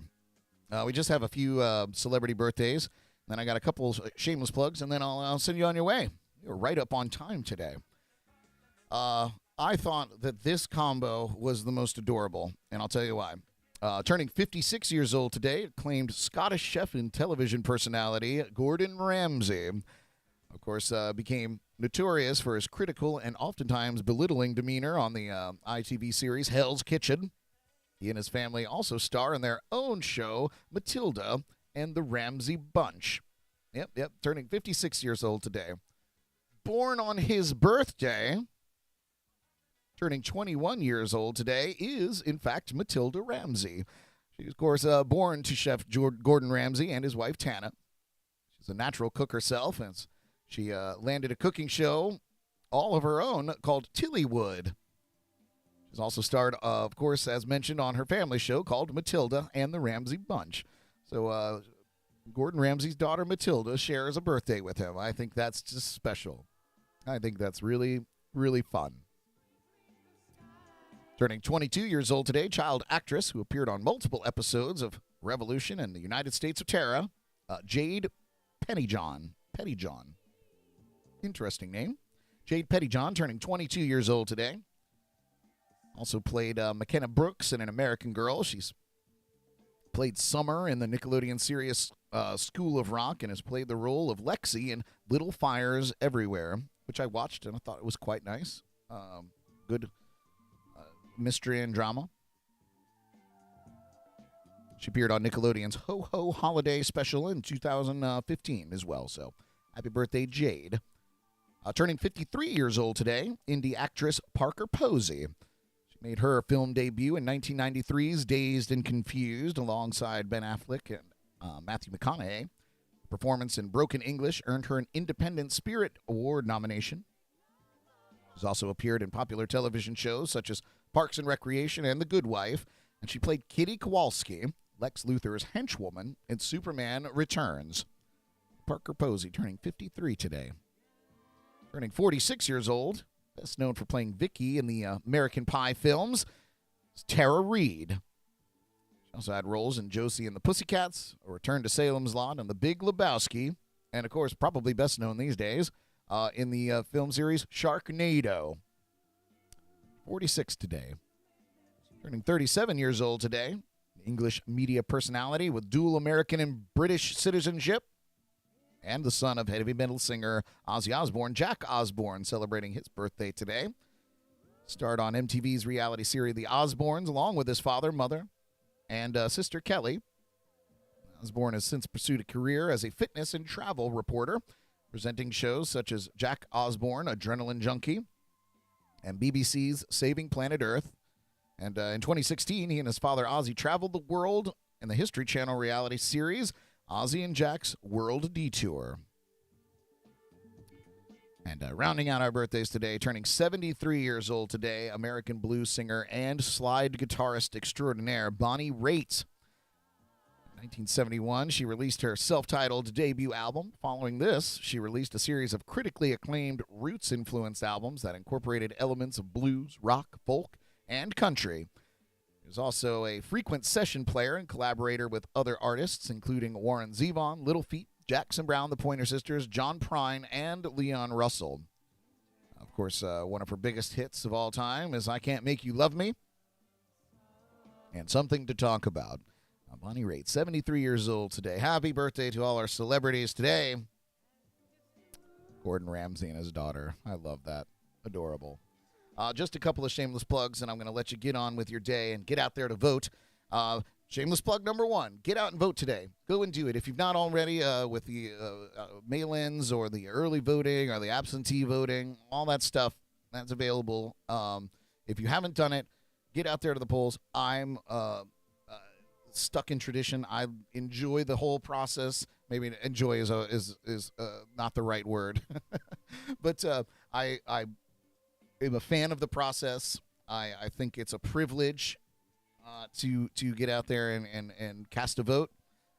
We just have a few celebrity birthdays. Then I got a couple shameless plugs, and then I'll send you on your way. You're right up on time today. I thought that this combo was the most adorable, and I'll tell you why. Turning 56 years old today, acclaimed Scottish chef and television personality Gordon Ramsay, of course, became notorious for his critical and oftentimes belittling demeanor on the ITV series Hell's Kitchen. He He and his family also star in their own show, Matilda and the Ramsay Bunch. Yep, turning 56 years old today. Born on his birthday, turning 21 years old today, is, in fact, Matilda Ramsay. She's, of course, born to Chef Gordon Ramsay and his wife, Tana. She's a natural cook herself, and she landed a cooking show all of her own called Tillywood. She's also starred, of course, as mentioned, on her family show called Matilda and the Ramsay Bunch. So Gordon Ramsay's daughter, Matilda, shares a birthday with him. I think that's just special. I think that's really, really fun. Turning 22 years old today, child actress who appeared on multiple episodes of Revolution and the United States of Terror, Jade Pettyjohn. Interesting name. Jade Pettyjohn, turning 22 years old today. Also played McKenna Brooks in An American Girl. She's played Summer in the Nickelodeon series School of Rock and has played the role of Lexi in Little Fires Everywhere, which I watched and I thought it was quite nice. Good mystery and drama. She appeared on Nickelodeon's Ho Ho Holiday Special in 2015 as well. So happy birthday, Jade. Turning 53 years old today, indie actress Parker Posey. She made her film debut in 1993's Dazed and Confused alongside Ben Affleck and Matthew McConaughey. Her performance in Broken English earned her an Independent Spirit Award nomination. She's also appeared in popular television shows such as Parks and Recreation and The Good Wife, and she played Kitty Kowalski, Lex Luthor's henchwoman, in Superman Returns. Parker Posey turning 53 today. Turning 46 years old, best known for playing Vicky in the American Pie films, is Tara Reid. She also had roles in Josie and the Pussycats, A Return to Salem's Lot, and The Big Lebowski, and of course, probably best known these days, in the film series Sharknado. 46 today. Turning 37 years old today, English media personality with dual American and British citizenship, and the son of heavy metal singer Ozzy Osbourne, Jack Osbourne, celebrating his birthday today. Starred on MTV's reality series The Osbournes, along with his father, mother, and sister Kelly. Osbourne has since pursued a career as a fitness and travel reporter, presenting shows such as Jack Osbourne, Adrenaline Junkie, and BBC's Saving Planet Earth. And in 2016, he and his father Ozzy traveled the world in the History Channel reality series Ozzy and Jack's World Detour. And rounding out our birthdays today, turning 73 years old today, American blues singer and slide guitarist extraordinaire Bonnie Raitt. In 1971, she released her self-titled debut album. Following this, she released a series of critically acclaimed roots-influenced albums that incorporated elements of blues, rock, folk, and country. She was also a frequent session player and collaborator with other artists, including Warren Zevon, Little Feat, Jackson Browne, the Pointer Sisters, John Prine, and Leon Russell. Of course, one of her biggest hits of all time is I Can't Make You Love Me, and Something to Talk About. Bonnie Raitt, 73 years old today. Happy birthday to all our celebrities today. Gordon Ramsay and his daughter. I love that. Adorable. Just a couple of shameless plugs, and I'm going to let you get on with your day and get out there to vote. Shameless plug number one, get out and vote today. Go and do it. If you've not already with the mail-ins or the early voting or the absentee voting, all that stuff, that's available. If you haven't done it, get out there to the polls. I'm stuck in tradition. I enjoy the whole process. Maybe enjoy is not the right word. But I am a fan of the process. I think it's a privilege to get out there and cast a vote.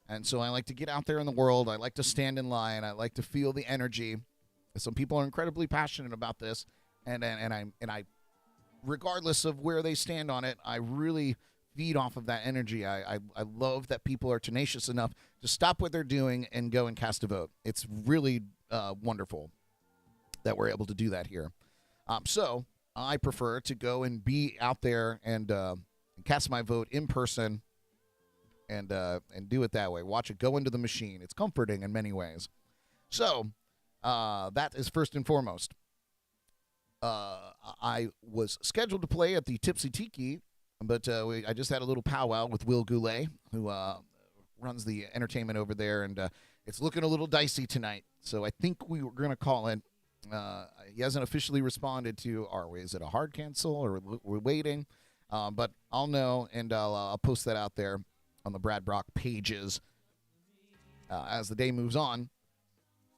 And so I like to get out there in the world. I like to stand in line. I like to feel the energy. Some people are incredibly passionate about this, and I regardless of where they stand on it, I really feed off of that energy. I love that people are tenacious enough to stop what they're doing and go and cast a vote. It's really wonderful that we're able to do that here. So I prefer to go and be out there and cast my vote in person and do it that way. Watch it go into the machine. It's comforting in many ways. So that is first and foremost. I was scheduled to play at the Tipsy Tiki But I just had a little powwow with Will Goulet, who runs the entertainment over there, and it's looking a little dicey tonight. So I think we were going to call it. He hasn't officially responded to, is it a hard cancel or we're waiting? But I'll know, and I'll post that out there on the Brad Brock pages as the day moves on.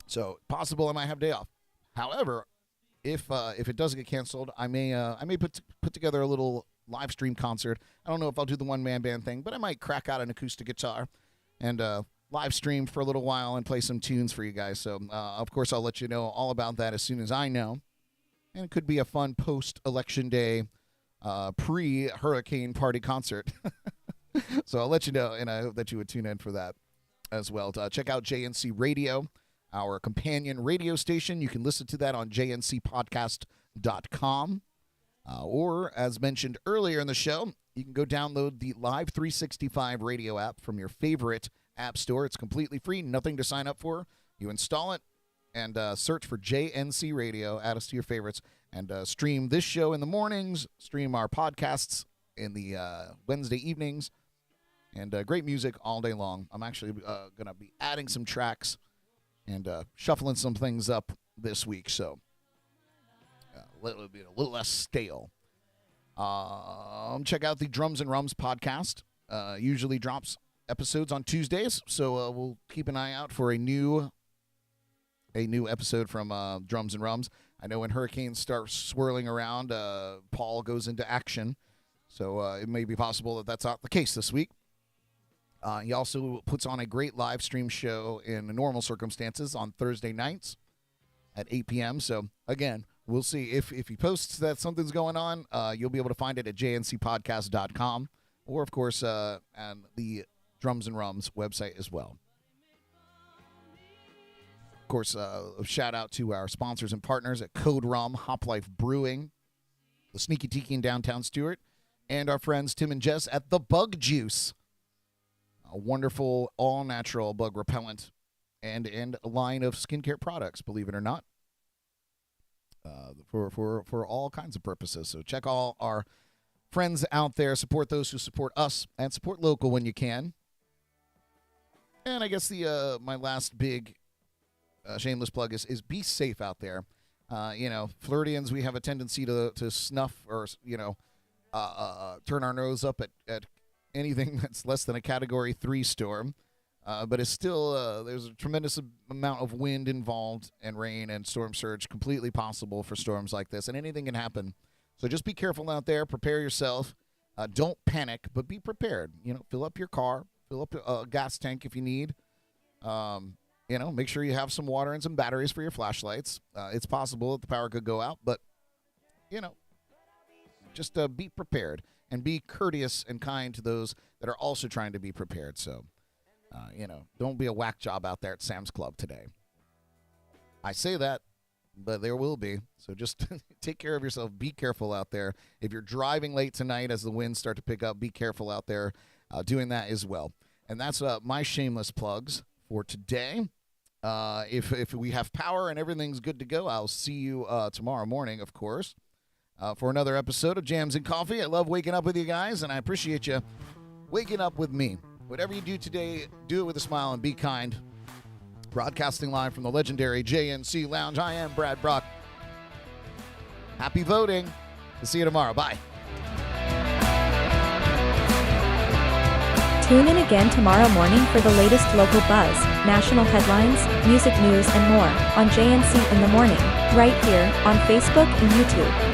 So possible I might have a day off. However, if it does get canceled, I may put together a little live stream concert. I don't know if I'll do the one-man band thing, but I might crack out an acoustic guitar and live stream for a little while and play some tunes for you guys. So, of course, I'll let you know all about that as soon as I know. And it could be a fun post-election day pre-hurricane party concert. So I'll let you know, and I hope that you would tune in for that as well. Check out JNC Radio, our companion radio station. You can listen to that on jncpodcast.com. Or, as mentioned earlier in the show, you can go download the LIVE365 Radio App from your favorite app store. It's completely free, nothing to sign up for. You install it and search for JNC Radio, add us to your favorites, and stream this show in the mornings, stream our podcasts in the Wednesday evenings, and great music all day long. I'm actually going to be adding some tracks and shuffling some things up this week, so a little less stale. Check out the Drums and Rums podcast. Usually drops episodes on Tuesdays, so we'll keep an eye out for a new episode from Drums and Rums. I know when hurricanes start swirling around, Paul goes into action, so it may be possible that that's not the case this week. He also puts on a great live stream show in normal circumstances on Thursday nights at 8 p.m. So, again, we'll see if he posts that something's going on. You'll be able to find it at jncpodcast.com or, of course, on the Drums and Rums website as well. Of course, a shout-out to our sponsors and partners at Code Rum, Hop Life Brewing, the Sneaky Tiki in downtown Stewart, and our friends Tim and Jess at The Bug Juice, a wonderful all-natural bug repellent and a line of skincare products, believe it or not, for all kinds of purposes. So check all our friends out there, support those who support us, and support local when you can. And I guess my last big shameless plug is be safe out there. Floridians, we have a tendency to snuff or, turn our nose up at anything that's less than a Category 3 storm. But it's still, there's a tremendous amount of wind involved and rain and storm surge completely possible for storms like this. And anything can happen. So just be careful out there. Prepare yourself. Don't panic, but be prepared. Fill up your car. Fill up a gas tank if you need. Make sure you have some water and some batteries for your flashlights. It's possible that the power could go out, but, just be prepared and be courteous and kind to those that are also trying to be prepared. So, don't be a whack job out there at Sam's Club today. I say that, but there will be. So just take care of yourself. Be careful out there. If you're driving late tonight as the winds start to pick up, be careful out there doing that as well. And that's my shameless plugs for today. If we have power and everything's good to go, I'll see you tomorrow morning, of course, for another episode of Jams and Coffee. I love waking up with you guys, and I appreciate you waking up with me. Whatever you do today, do it with a smile and be kind. Broadcasting live from the legendary JNC Lounge, I am Brad Brock. Happy voting. We'll see you tomorrow. Bye. Tune in again tomorrow morning for the latest local buzz, national headlines, music news, and more on JNC in the Morning, right here on Facebook and YouTube.